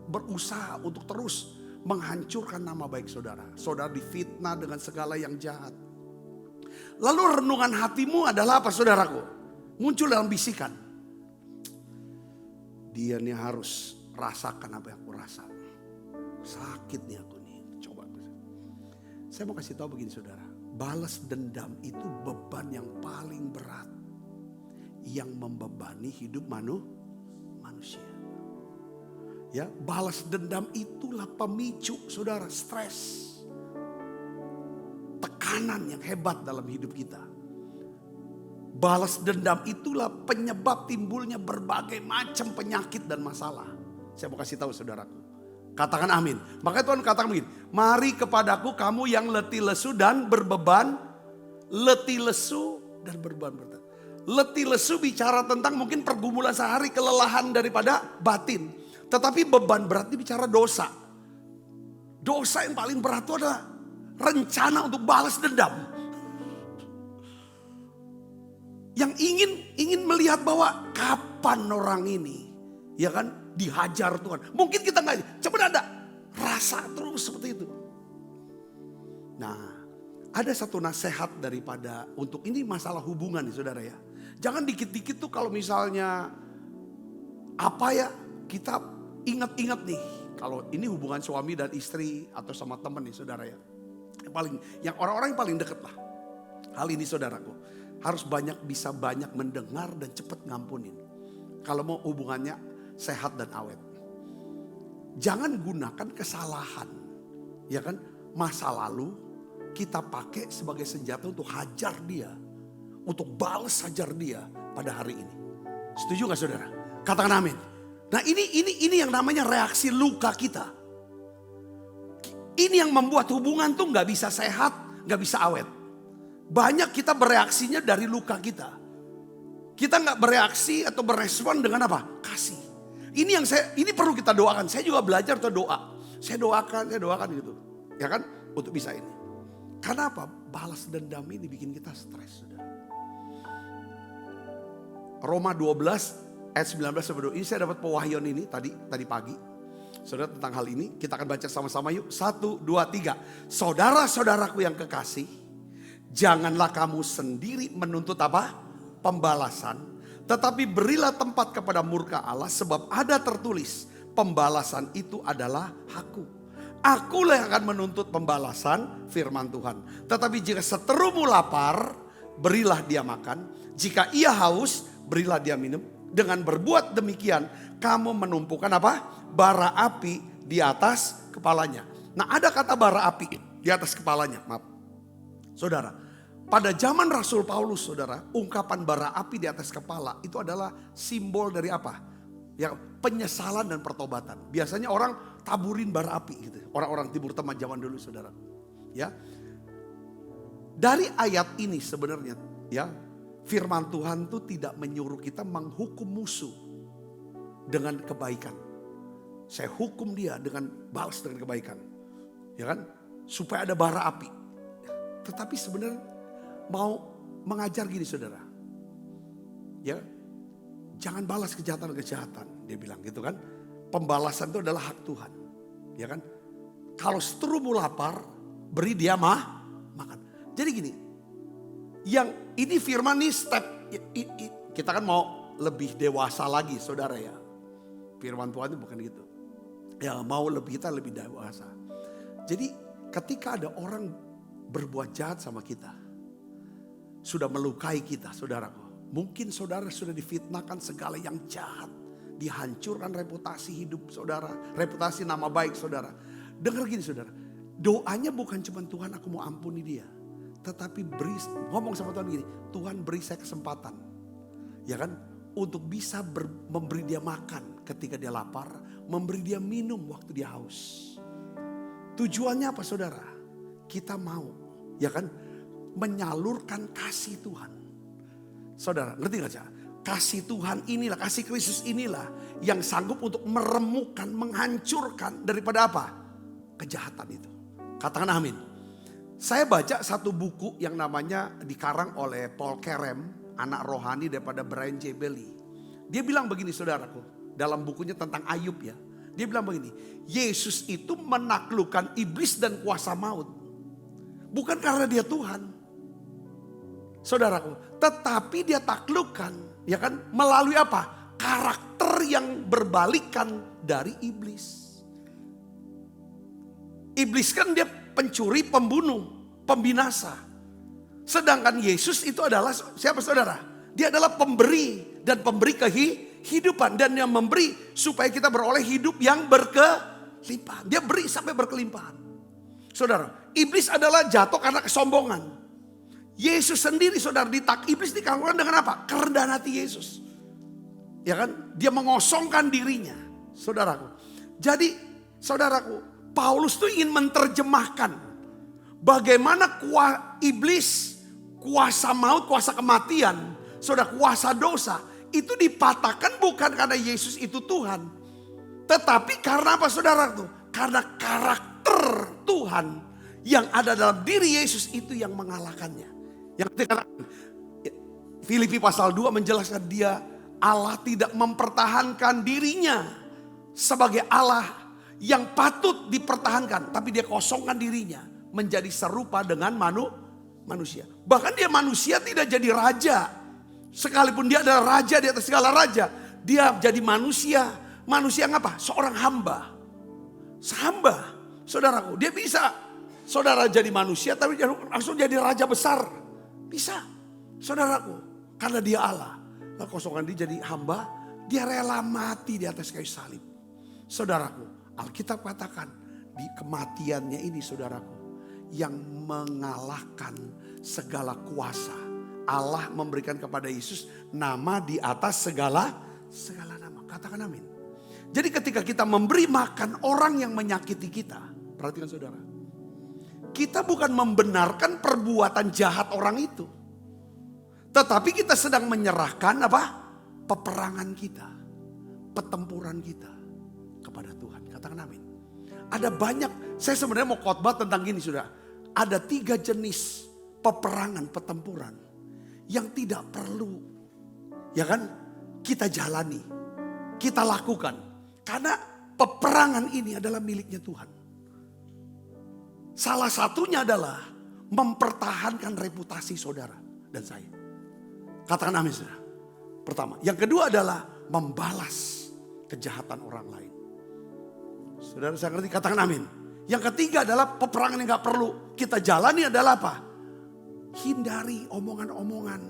berusaha untuk terus menghancurkan nama baik saudara. Saudara difitnah dengan segala yang jahat. Lalu renungan hatimu adalah apa, saudaraku? Muncul dalam bisikan. Dia nih harus rasakan apa yang aku rasa. Sakit nih aku nih. Coba. Saya mau kasih tahu begini, saudara. Balas dendam itu beban yang paling berat. Yang membebani hidup manusia. Ya, balas dendam itulah pemicu, saudara, stres. Tekanan yang hebat dalam hidup kita. Balas dendam itulah penyebab timbulnya berbagai macam penyakit dan masalah. Saya mau kasih tahu, saudaraku. Katakan amin. Makanya Tuhan katakan begini, mari kepadaku kamu yang letih lesu dan berbeban. Letih lesu dan berbeban. Letih lesu bicara tentang mungkin pergumulan sehari, kelelahan daripada batin. Tetapi beban berat ini bicara dosa. Dosa yang paling berat itu adalah rencana untuk balas dendam. Yang ingin melihat bahwa kapan orang ini, ya kan, dihajar Tuhan. Mungkin kita nggak, coba ada rasa terus seperti itu. Nah, ada satu nasihat daripada untuk ini masalah hubungan nih, saudara ya. Jangan dikit-dikit tuh kalau misalnya apa ya, kita ingat-ingat nih, kalau ini hubungan suami dan istri atau sama teman nih, saudara ya. Yang orang-orang yang paling dekat lah. Hal ini, saudaraku, harus bisa banyak mendengar dan cepat ngampunin. Kalau mau hubungannya sehat dan awet. Jangan gunakan kesalahan, ya kan, masa lalu kita pakai sebagai senjata untuk hajar dia, untuk balas hajar dia pada hari ini. Setuju gak, saudara? Katakan amin. Nah ini yang namanya reaksi luka kita. Ini yang membuat hubungan tuh gak bisa sehat, gak bisa awet. Banyak kita bereaksinya dari luka kita. Kita gak bereaksi atau berespon dengan apa? Kasih. Ini perlu kita doakan. Saya juga belajar tuh doa. Saya doakan gitu. Ya kan? Untuk bisa ini. Karena apa? Balas dendam ini bikin kita stres, saudara. Roma 12 ayat 19 sampai 20. Ini saya dapat pewahyuan ini tadi pagi. Saudara, tentang hal ini kita akan baca sama-sama yuk. 1, 2, 3. Saudara-saudaraku yang kekasih, janganlah kamu sendiri menuntut apa? Pembalasan. Tetapi berilah tempat kepada murka Allah, sebab ada tertulis, pembalasan itu adalah hakku. Akulah yang akan menuntut pembalasan, firman Tuhan. Tetapi jika seterumu lapar, berilah dia makan. Jika ia haus, berilah dia minum. Dengan berbuat demikian, kamu menumpukan apa? Bara api di atas kepalanya. Nah, ada kata bara api di atas kepalanya. Maaf. Saudara, pada zaman Rasul Paulus, saudara, ungkapan bara api di atas kepala itu adalah simbol dari apa? Ya, penyesalan dan pertobatan. Biasanya orang taburin bara api gitu. Orang-orang Timur Tengah zaman dulu, saudara. Ya. Dari ayat ini sebenarnya, ya, firman Tuhan itu tidak menyuruh kita menghukum musuh dengan kebaikan. Saya hukum dia dengan balas dengan kebaikan. Ya kan? Supaya ada bara api. Tetapi sebenarnya mau mengajar gini, saudara. Ya. Jangan balas kejahatan-kejahatan, dia bilang gitu kan. Pembalasan itu adalah hak Tuhan. Ya kan? Kalau seterumu lapar, beri dia makan. Jadi gini, yang ini firman nih step, kita kan mau lebih dewasa lagi, saudara ya. Firman Tuhan itu bukan gitu. Ya mau kita lebih dewasa. Jadi ketika ada orang berbuat jahat sama kita, sudah melukai kita, saudaraku. Mungkin saudara sudah difitnahkan segala yang jahat. Dihancurkan reputasi hidup saudara. Reputasi nama baik saudara. Dengar gini saudara. Doanya bukan cuma Tuhan aku mau ampuni dia. Tetapi ngomong sama Tuhan gini. Tuhan beri saya kesempatan. Ya kan? Untuk bisa memberi dia makan ketika dia lapar. Memberi dia minum waktu dia haus. Tujuannya apa saudara? Kita mau. Ya kan? Menyalurkan kasih Tuhan. Saudara, ngerti gak sih? Kasih Tuhan inilah, kasih Kristus inilah yang sanggup untuk meremukkan, menghancurkan daripada apa? Kejahatan itu. Katakan amin. Saya baca satu buku yang namanya dikarang oleh Paul Carem, anak rohani daripada Brian J. Bailey. Dia bilang begini saudaraku, dalam bukunya tentang Ayub ya. Dia bilang begini, Yesus itu menaklukkan iblis dan kuasa maut. Bukan karena dia Tuhan. Saudaraku, tetapi dia taklukkan, ya kan, melalui apa? Karakter yang berbalikan dari iblis. Iblis kan dia pencuri, pembunuh, pembinasa. Sedangkan Yesus itu adalah siapa saudara? Dia adalah pemberi dan pemberi kehidupan. Dan yang memberi supaya kita beroleh hidup yang berkelimpahan. Dia beri sampai berkelimpahan. Saudara, iblis adalah jatuh karena kesombongan. Yesus sendiri saudara iblis dikalahkan dengan apa? Kerendahan hati Yesus. Ya kan? Dia mengosongkan dirinya. Saudaraku. Jadi saudaraku, Paulus tuh ingin menerjemahkan bagaimana iblis, kuasa maut, kuasa kematian, saudara, kuasa dosa itu dipatahkan bukan karena Yesus itu Tuhan. Tetapi karena apa saudaraku? Karena karakter Tuhan yang ada dalam diri Yesus itu yang mengalahkannya. Yang dikatakan Filipi pasal 2 menjelaskan dia Allah tidak mempertahankan dirinya sebagai Allah yang patut dipertahankan. Tapi dia kosongkan dirinya menjadi serupa dengan manusia. Bahkan dia manusia tidak jadi raja. Sekalipun dia adalah raja di atas segala raja. Dia jadi manusia. Manusia yang apa? Seorang hamba. Hamba. Saudaraku, dia bisa. Saudara jadi manusia tapi langsung jadi raja besar. Bisa, saudaraku, karena dia Allah. Lalu kosongan dia jadi hamba, dia rela mati di atas kayu salib. Saudaraku, Alkitab katakan di kematiannya ini saudaraku, yang mengalahkan segala kuasa. Allah memberikan kepada Yesus nama di atas segala nama. Katakan amin. Jadi ketika kita memberi makan orang yang menyakiti kita, perhatikan saudara. Kita bukan membenarkan perbuatan jahat orang itu. Tetapi kita sedang menyerahkan apa? Peperangan kita. Pertempuran kita kepada Tuhan. Katakan amin. Ada banyak, saya sebenarnya mau khotbah tentang gini sudah. Ada 3 jenis peperangan, pertempuran. Yang tidak perlu. Ya kan? kita jalani, kita lakukan. Karena peperangan ini adalah miliknya Tuhan. Salah satunya adalah mempertahankan reputasi saudara dan saya. Katakan amin saudara. Pertama. Yang kedua adalah membalas kejahatan orang lain. Saudara saya ngerti, katakan amin. Yang ketiga adalah peperangan yang gak perlu kita jalani adalah apa? Hindari omongan-omongan.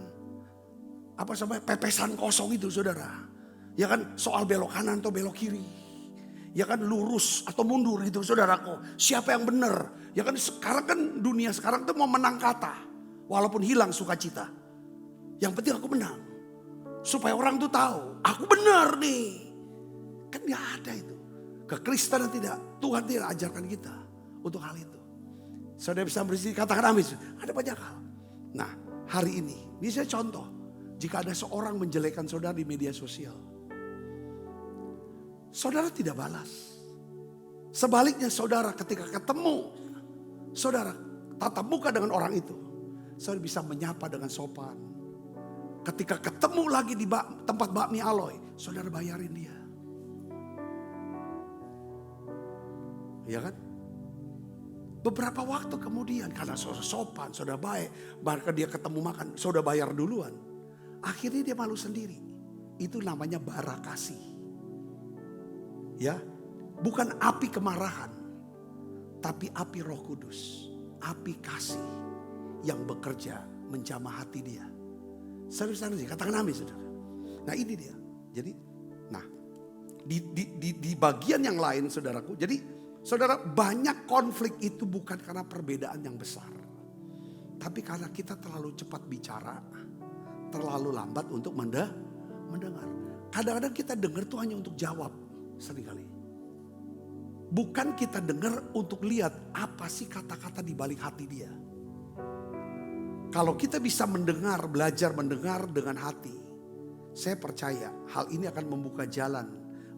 Apa sampai pepesan kosong itu saudara. Ya kan soal belok kanan atau belok kiri. Ya kan lurus atau mundur gitu saudaraku. Siapa yang benar? Ya kan sekarang kan dunia sekarang tuh mau menang kata. Walaupun hilang sukacita. Yang penting aku menang. Supaya orang tuh tahu aku benar nih. Kan gak ada itu. Kekristenan tidak, Tuhan tidak ajarkan kita untuk hal itu. Saudara bisa bersih, katakan amin. Ada banyak hal. Nah hari ini saya contoh. Jika ada seorang menjelekkan saudara di media sosial. Saudara tidak balas. Sebaliknya saudara ketika ketemu. Saudara tatap muka dengan orang itu. Saudara bisa menyapa dengan sopan. Ketika ketemu lagi di tempat bakmi Aloy. Saudara bayarin dia. Ya kan? Beberapa waktu kemudian karena saudara sopan, saudara baik, bahkan dia ketemu makan, saudara bayar duluan. Akhirnya dia malu sendiri. Itu namanya bara kasih. Ya, bukan api kemarahan, tapi api Roh Kudus, api kasih yang bekerja menjamah hati dia. Saudara sih, katakan amin saudara. Nah ini dia. Jadi, nah di bagian yang lain saudaraku, jadi saudara, banyak konflik itu bukan karena perbedaan yang besar. Tapi karena kita terlalu cepat bicara, terlalu lambat untuk mendengar. Kadang-kadang kita dengar tuh hanya untuk jawab, seringkali. Bukan kita dengar untuk lihat apa sih kata-kata di balik hati dia. Kalau kita bisa mendengar, belajar mendengar dengan hati, saya percaya hal ini akan membuka jalan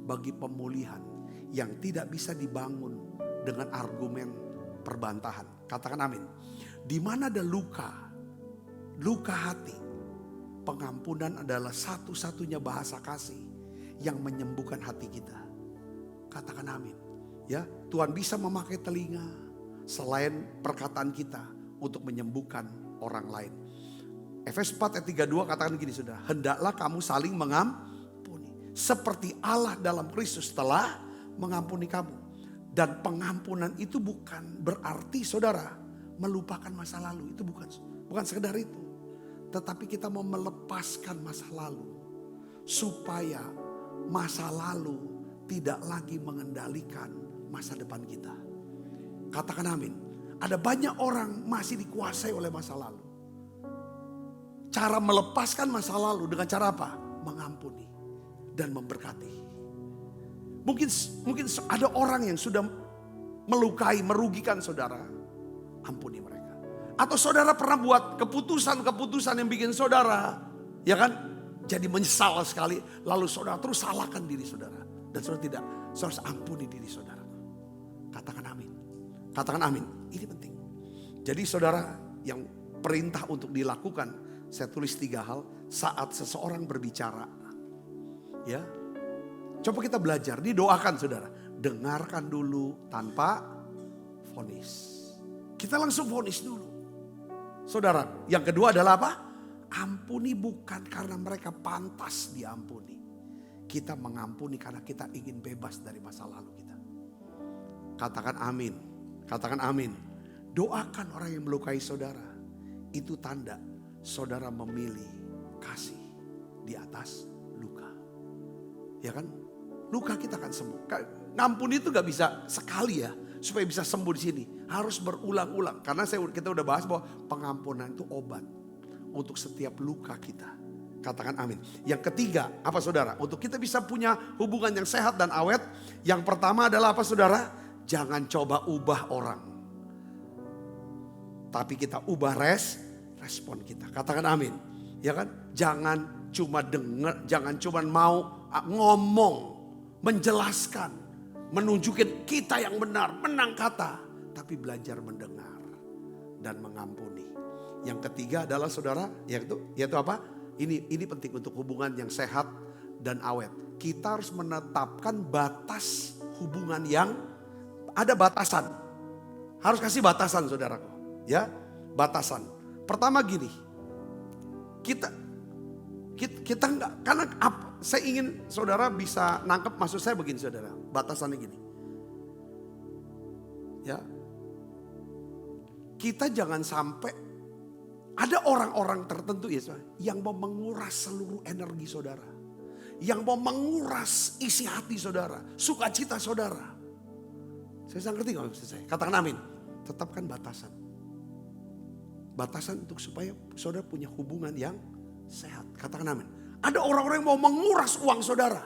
bagi pemulihan yang tidak bisa dibangun dengan argumen perbantahan. Katakan amin. Di mana ada luka hati, pengampunan adalah satu-satunya bahasa kasih yang menyembuhkan hati kita. Katakan amin. Ya, Tuhan bisa memakai telinga selain perkataan kita untuk menyembuhkan orang lain. Efesus 4 ayat 32 katakan gini saudara. Hendaklah kamu saling mengampuni. Seperti Allah dalam Kristus telah mengampuni kamu. Dan pengampunan itu bukan berarti saudara melupakan masa lalu. Itu bukan sekedar itu. Tetapi kita mau melepaskan masa lalu. Supaya masa lalu tidak lagi mengendalikan masa depan kita. Katakan amin. Ada banyak orang masih dikuasai oleh masa lalu. Cara melepaskan masa lalu dengan cara apa? Mengampuni dan memberkati. Mungkin ada orang yang sudah melukai, merugikan saudara. Ampuni mereka. Atau saudara pernah buat keputusan-keputusan yang bikin saudara, ya kan, jadi menyesal sekali. Lalu saudara terus salahkan diri saudara. Dan saudara tidak, saudara harus ampuni diri saudara. Katakan amin. Katakan amin. Ini penting. Jadi saudara yang perintah untuk dilakukan, saya tulis 3 hal saat seseorang berbicara. Ya. Coba kita belajar, didoakan saudara. Dengarkan dulu tanpa vonis. Kita langsung vonis dulu. Saudara, yang kedua adalah apa? Ampuni bukan karena mereka pantas diampuni. Kita mengampuni karena kita ingin bebas dari masa lalu kita. Katakan amin. Katakan amin. Doakan orang yang melukai saudara. Itu tanda saudara memilih kasih di atas luka. Ya kan? Luka kita akan sembuh. Ngampuni itu gak bisa sekali ya. Supaya bisa sembuh di sini. Harus berulang-ulang. Karena kita udah bahas bahwa pengampunan itu obat. Untuk setiap luka kita. Katakan amin. Yang ketiga apa saudara? Untuk kita bisa punya hubungan yang sehat dan awet. Yang pertama adalah apa saudara? Jangan coba ubah orang. Tapi kita ubah respon kita. Katakan amin. Ya kan? Jangan cuma dengar. Jangan cuma mau ngomong. Menjelaskan, menunjukin kita yang benar, menang kata. Tapi belajar mendengar dan mengampuni. Yang ketiga adalah saudara, yaitu apa? Ini penting untuk hubungan yang sehat dan awet. Kita harus menetapkan batas hubungan yang ada batasan. Harus kasih batasan saudaraku. Ya, batasan. Pertama gini, kita enggak, karena saya ingin saudara bisa nangkep maksud saya begini saudara. Batasannya gini. Ya, kita jangan sampai ada orang-orang tertentu ya yang mau menguras seluruh energi saudara. Yang mau menguras isi hati saudara, sukacita saudara. Saya ngerti kalau maksud saya. Katakan amin. Tetapkan batasan. Batasan untuk supaya saudara punya hubungan yang sehat. Katakan amin. Ada orang-orang yang mau menguras uang saudara.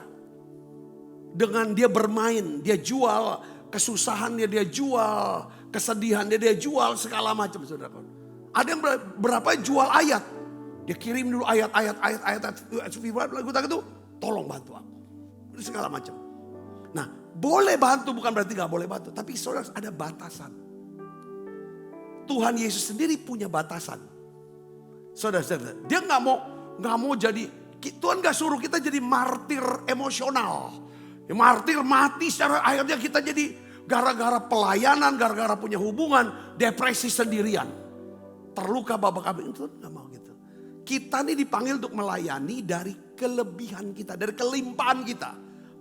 Dengan dia bermain, dia jual kesusahannya, dia jual kesedihan, dia jual segala macam saudara. Ada yang berapa jual ayat. Dia kirim dulu ayat lagu itu, tolong bantu aku. Segala macam. Nah, boleh bantu bukan berarti gak boleh bantu. Tapi saudara ada batasan. Tuhan Yesus sendiri punya batasan. Saudara, dia gak mau jadi, Tuhan gak suruh kita jadi martir emosional. Ya, martir mati secara akhirnya kita jadi gara-gara pelayanan, gara-gara punya hubungan, depresi sendirian. Terluka babak abis, itu gak mau gitu. Kita ini dipanggil untuk melayani dari kelebihan kita, dari kelimpahan kita.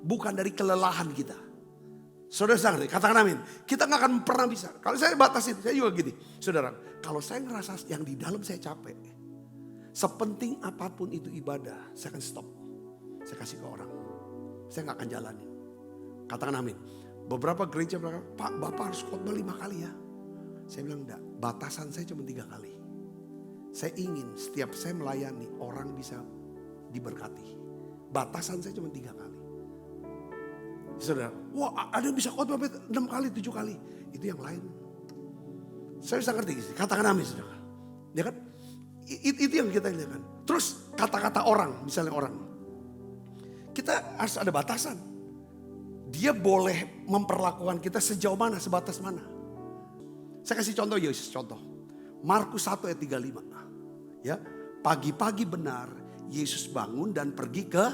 Bukan dari kelelahan kita. Saudara, katakan amin. Kita gak akan pernah bisa. Kalau saya batasin, saya juga gini. Saudara, kalau saya ngerasa yang di dalam saya capek. Sepenting apapun itu ibadah, saya akan stop. Saya kasih ke orang. Saya gak akan jalanin. Katakan amin. Beberapa gereja berkata, Pak, Bapak harus khotbah 5 kali ya. Saya bilang enggak, batasan saya cuma 3 kali. Saya ingin setiap saya melayani orang bisa diberkati. Batasan saya cuma 3 kali. Saudara, wah ada yang bisa khotbah 6 kali, 7 kali. Itu yang lain. Saya bisa ngerti, katakan amin saudara. Ya kan? Itu yang kita lihat kan. Terus kata-kata orang, misalnya orang. Kita harus ada batasan. Dia boleh memperlakukan kita sejauh mana, sebatas mana. Saya kasih contoh Yesus, contoh. Markus 1 ayat 35. Ya, pagi-pagi benar Yesus bangun dan pergi ke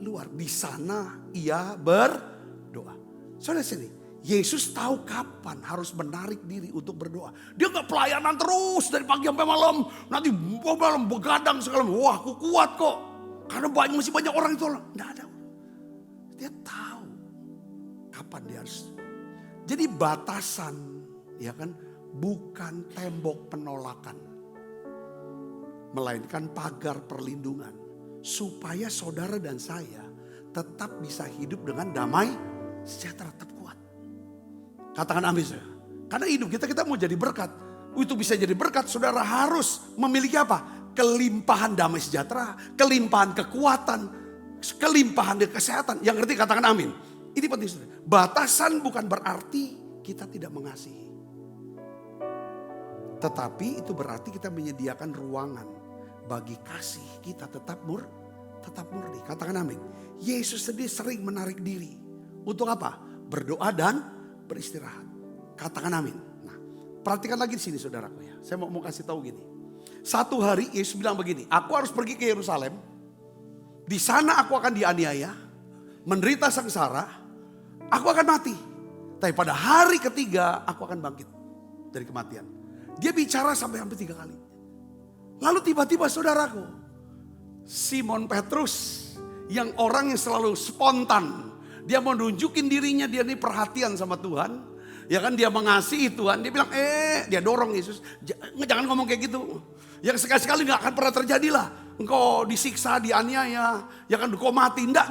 luar. Di sana ia berdoa. Saudara sini, Yesus tahu kapan harus menarik diri untuk berdoa. Dia gak pelayanan terus dari pagi sampai malam. Nanti malam begadang segala macam. Wah, aku kuat kok. Karena masih banyak orang itu. Nggak ada. Dia tahu kapan dia harus. Jadi batasan, ya kan, bukan tembok penolakan. Melainkan pagar perlindungan. Supaya saudara dan saya tetap bisa hidup dengan damai, sejahtera, tetap kuat. Katakan amin saudara. Karena hidup kita mau jadi berkat. Itu bisa jadi berkat, saudara harus memiliki apa? Kelimpahan damai sejahtera, kelimpahan kekuatan, kelimpahan kesehatan. Yang ngerti katakan amin. Ini penting saudara. Batasan bukan berarti kita tidak mengasihi. Tetapi itu berarti kita menyediakan ruangan bagi kasih kita tetap murni. Katakan amin. Yesus sendiri sering menarik diri. Untuk apa? Berdoa dan beristirahat. Katakan amin. Nah, perhatikan lagi di sini saudaraku ya. Saya mau kasih tahu gini. Satu hari Yesus bilang begini, aku harus pergi ke Yerusalem. Di sana aku akan dianiaya, menderita sengsara, aku akan mati. Tapi pada hari ketiga aku akan bangkit dari kematian. Dia bicara sampai hampir 3 kali. Lalu tiba-tiba saudaraku, Simon Petrus yang orang yang selalu spontan. Dia mau nunjukin dirinya, dia ini perhatian sama Tuhan. Ya kan, dia mengasihi Tuhan. Dia bilang, dia dorong Yesus. Jangan ngomong kayak gitu. Yang sekali-sekali gak akan pernah terjadi lah. Engkau disiksa, dianiaya. Ya kan, engkau mati. Enggak.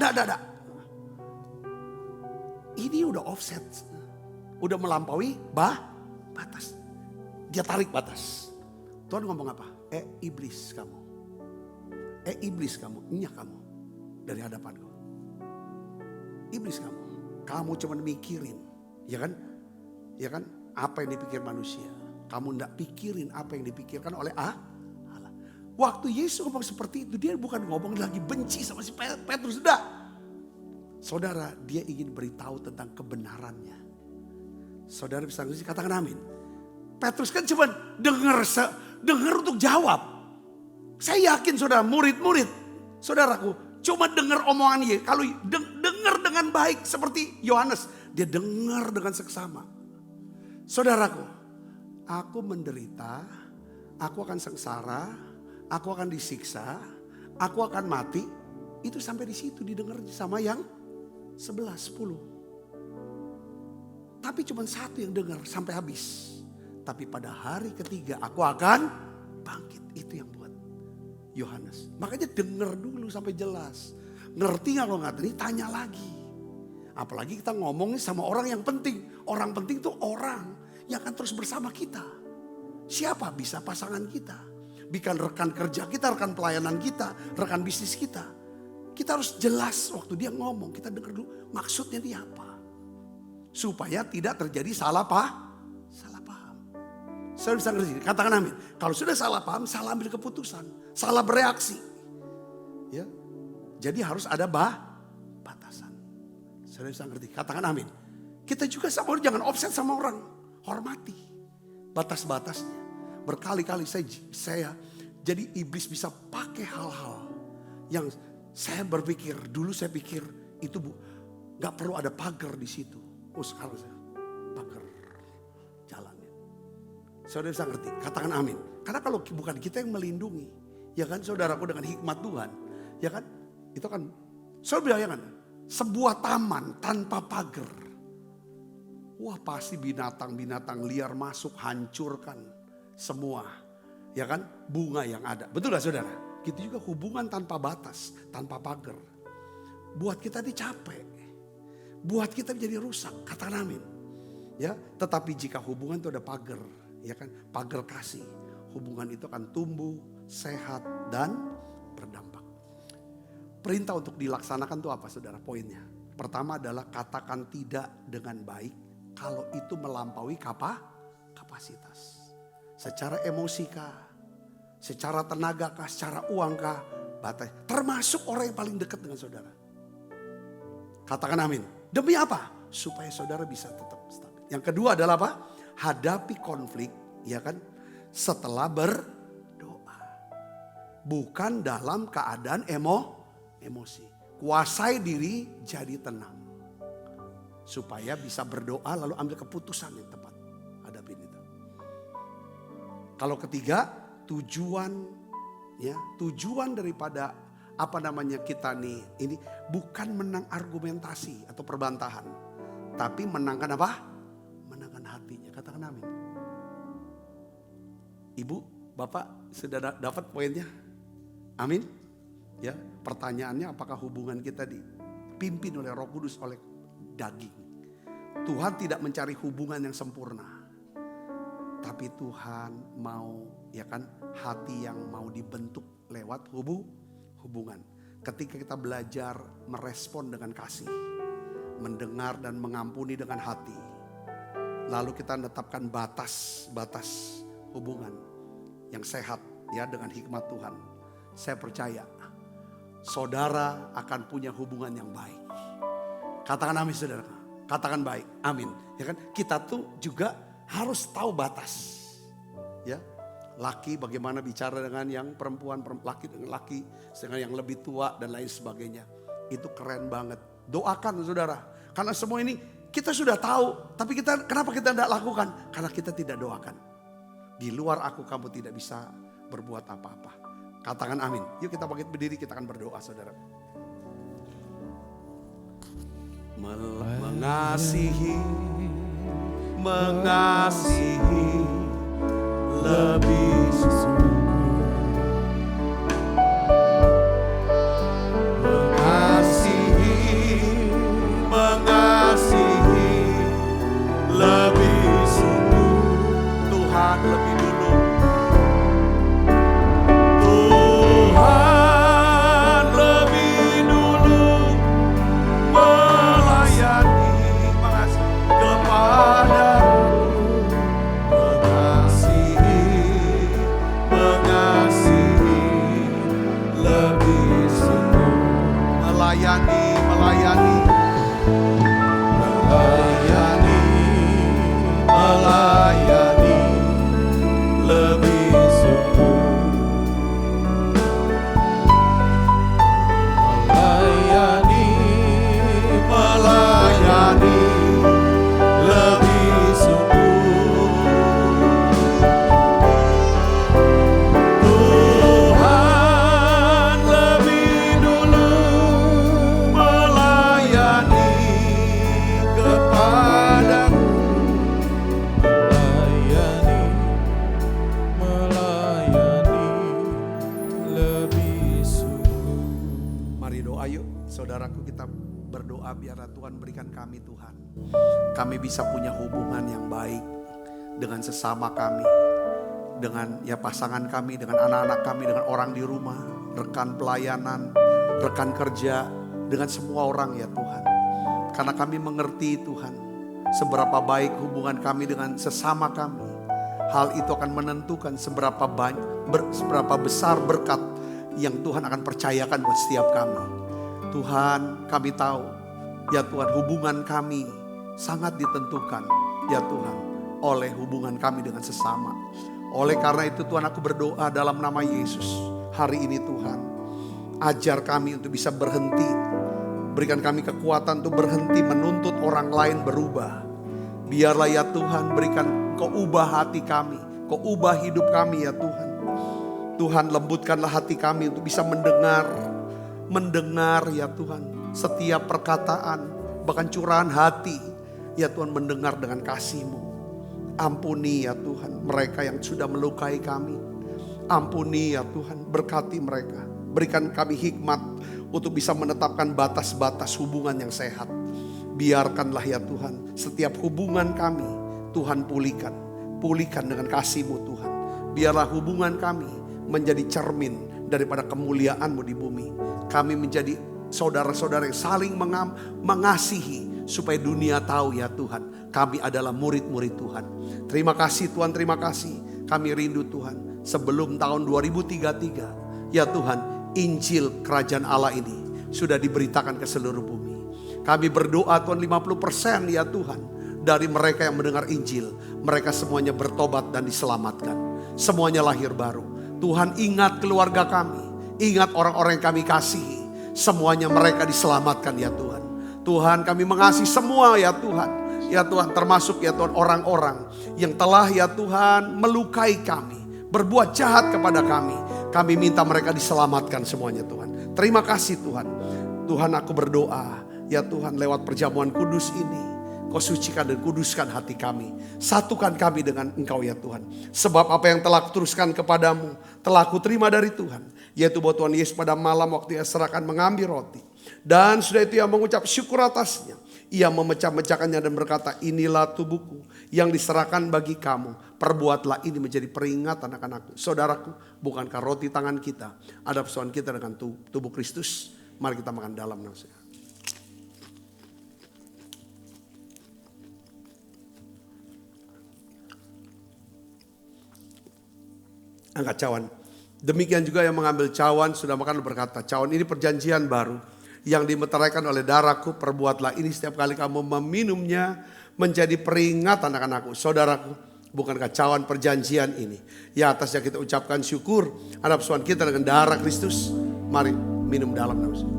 Ini udah offset. Udah melampaui batas. Dia tarik batas. Tuhan ngomong apa? Iblis kamu. Iblis kamu, nyak kamu dari hadapanku. Iblis kamu. Kamu cuma mikirin, ya kan? Apa yang dipikir manusia. Kamu enggak pikirin apa yang dipikirkan oleh Allah. Waktu Yesus ngomong seperti itu, dia bukan ngomong lagi benci sama si Petrus, enggak. Saudara, dia ingin beritahu tentang kebenarannya. Saudara bisa katakan amin. Petrus kan cuma dengar untuk jawab. Saya yakin saudara, murid-murid, saudaraku, cuma dengar omongan dia. Kalau dengar dengan baik seperti Yohanes, dia dengar dengan seksama. Saudaraku, aku menderita, aku akan sengsara, aku akan disiksa, aku akan mati. Itu sampai di situ didengar sama yang 10. Tapi cuma satu yang dengar sampai habis. Tapi pada hari ketiga aku akan bangkit. Itu yang buat Yohanes. Makanya dengar dulu sampai jelas. Ngerti nggak? Kalau nggak ngerti tanya lagi. Apalagi kita ngomongnya sama orang yang penting. Orang penting itu orang yang akan terus bersama kita. Siapa? Bisa pasangan kita. Bukan rekan kerja kita, rekan pelayanan kita, rekan bisnis kita. Kita harus jelas waktu dia ngomong. Kita dengar dulu maksudnya dia apa. Supaya tidak terjadi salah paham. Saya bisa ngerti, katakan amin. Kalau sudah salah paham, salah ambil keputusan. Salah bereaksi. Ya, jadi harus ada batasan. Saya bisa ngerti, katakan amin. Kita juga sama orang, jangan offset sama orang. Hormati batas-batasnya. Berkali-kali saya jadi iblis bisa pakai hal-hal yang saya berpikir, dulu saya pikir itu gak perlu ada pagar di situ. Oh sekarang saya pagar jalannya. Saudara bisa ngerti, katakan amin. Karena kalau bukan kita yang melindungi, ya kan saudaraku dengan hikmat Tuhan, ya kan itu kan, saudara bayangkan sebuah taman tanpa pagar. Wah pasti binatang-binatang liar masuk hancurkan semua, ya kan bunga yang ada. Betul gak saudara? Gitu juga hubungan tanpa batas, tanpa pagar. Buat kita capek. Buat kita menjadi rusak, katakan amin. Ya, tetapi jika hubungan itu ada pagar, ya kan, pagar kasih, hubungan itu akan tumbuh, sehat dan berdampak. Perintah untuk dilaksanakan itu apa, saudara? Poinnya. Pertama adalah katakan tidak dengan baik kalau itu melampaui kapasitas. Secara emosi kah, secara tenaga kah, secara uang kah, batas. Termasuk orang yang paling dekat dengan saudara. Katakan amin. Demi apa? Supaya saudara bisa tetap stabil. Yang kedua adalah apa? Hadapi konflik, ya kan? Setelah berdoa. Bukan dalam keadaan emosi. Kuasai diri jadi tenang. Supaya bisa berdoa lalu ambil keputusan yang tepat. Hadapin itu. Kalau ketiga, tujuan daripada kita nih, ini bukan menang argumentasi atau perbantahan. Tapi menangkan apa? Menangkan hatinya. Katakan amin. Ibu, Bapak sudah dapat poinnya? Amin. Ya, pertanyaannya apakah hubungan kita dipimpin oleh Roh Kudus, oleh daging? Tuhan tidak mencari hubungan yang sempurna. Tapi Tuhan mau, ya kan, hati yang mau dibentuk lewat hubungan. Ketika kita belajar merespon dengan kasih, mendengar dan mengampuni dengan hati, lalu kita menetapkan batas hubungan yang sehat, ya, dengan hikmat Tuhan. Saya percaya saudara akan punya hubungan yang baik. Katakan amin saudara. Katakan baik. Amin. Ya kan? Kita tuh juga harus tahu batas. Ya. Laki bagaimana bicara dengan yang perempuan, laki dengan laki, dengan yang lebih tua dan lain sebagainya. Itu keren banget. Doakan saudara. Karena semua ini kita sudah tahu. Tapi kenapa kita tidak lakukan? Karena kita tidak doakan. Di luar aku kamu tidak bisa berbuat apa-apa. Katakan amin. Yuk kita bangkit berdiri, kita akan berdoa saudara. Mengasihi lebih sesungguh, mengasihi lebih sungguh. Tuhan lebih dulu, Tuhan lebih dulu melayani, kepada melayani biarlah Tuhan berikan kami Tuhan. Kami bisa punya hubungan yang baik dengan sesama kami. Dengan pasangan kami, dengan anak-anak kami, dengan orang di rumah, rekan pelayanan, rekan kerja, dengan semua orang ya Tuhan. Karena kami mengerti Tuhan, seberapa baik hubungan kami dengan sesama kami. Hal itu akan menentukan seberapa besar berkat yang Tuhan akan percayakan buat setiap kami. Tuhan, kami tahu ya Tuhan, hubungan kami sangat ditentukan ya Tuhan oleh hubungan kami dengan sesama. Oleh karena itu Tuhan, aku berdoa dalam nama Yesus hari ini Tuhan, ajar kami untuk bisa berhenti. Berikan kami kekuatan untuk berhenti menuntut orang lain berubah. Biarlah ya Tuhan, berikan Kau ubah hati kami, Kau ubah hidup kami ya Tuhan. Tuhan, lembutkanlah hati kami untuk bisa mendengar ya Tuhan setiap perkataan, bahkan curahan hati ya Tuhan, mendengar dengan kasih-Mu. Ampuni ya Tuhan mereka yang sudah melukai kami. Ampuni ya Tuhan, berkati mereka. Berikan kami hikmat untuk bisa menetapkan batas-batas hubungan yang sehat. Biarkanlah ya Tuhan setiap hubungan kami Tuhan pulihkan dengan kasih-Mu Tuhan. Biarlah hubungan kami menjadi cermin daripada kemuliaan-Mu di bumi. Kami menjadi saudara-saudara yang saling mengasihi, supaya dunia tahu ya Tuhan, kami adalah murid-murid Tuhan. Terima kasih Tuhan, terima kasih. Kami rindu Tuhan, sebelum tahun 2033 ya Tuhan, Injil Kerajaan Allah ini sudah diberitakan ke seluruh bumi. Kami berdoa Tuhan, 50% ya Tuhan dari mereka yang mendengar Injil, mereka semuanya bertobat dan diselamatkan. Semuanya lahir baru. Tuhan, ingat keluarga kami, ingat orang-orang yang kami kasihi. Semuanya mereka diselamatkan ya Tuhan. Tuhan, kami mengasihi semua ya Tuhan. Ya Tuhan, termasuk ya Tuhan orang-orang yang telah ya Tuhan melukai kami, berbuat jahat kepada kami. Kami minta mereka diselamatkan semuanya Tuhan. Terima kasih Tuhan. Tuhan, aku berdoa ya Tuhan, lewat perjamuan kudus ini, Kau sucikan dan kuduskan hati kami. Satukan kami dengan Engkau ya Tuhan. Sebab apa yang telah kuteruskan kepadamu, telah kuterima dari Tuhan. Yaitu bahwa Tuhan Yesus pada malam waktu Ia serahkan mengambil roti. Dan sudah itu Ia mengucap syukur atasnya. Ia memecah-mecahkannya dan berkata, inilah tubuhku yang diserahkan bagi kamu. Perbuatlah ini menjadi peringatan anak-anakku. Saudaraku, bukankah roti tangan kita ada persoalan kita dengan tubuh Kristus? Mari kita makan dalam nasihat. Angkat cawan. Demikian juga yang mengambil cawan sudah makan berkata, cawan ini perjanjian baru yang dimeteraikan oleh darahku. Perbuatlah ini setiap kali kamu meminumnya menjadi peringatan anak-anakku. Saudaraku, bukankah cawan perjanjian ini ya atasnya kita ucapkan syukur atas persoalan kita dengan darah Kristus. Mari minum dalam nama Yesus.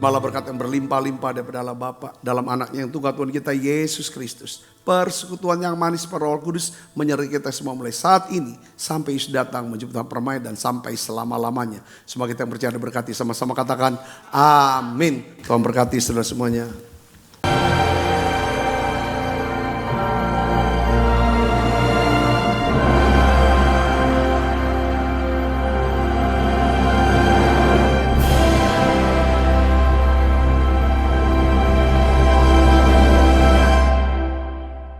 Terimalah berkat yang berlimpah-limpah daripada Allah Bapa dalam anaknya yang tunggal Tuhan kita Yesus Kristus. Persekutuan yang manis Roh Kudus menyertai kita semua mulai saat ini sampai Yesus datang menjemput permainan dan sampai selama-lamanya. Semua kita yang percaya berkati sama-sama katakan amin. Tuhan berkati saudara semuanya.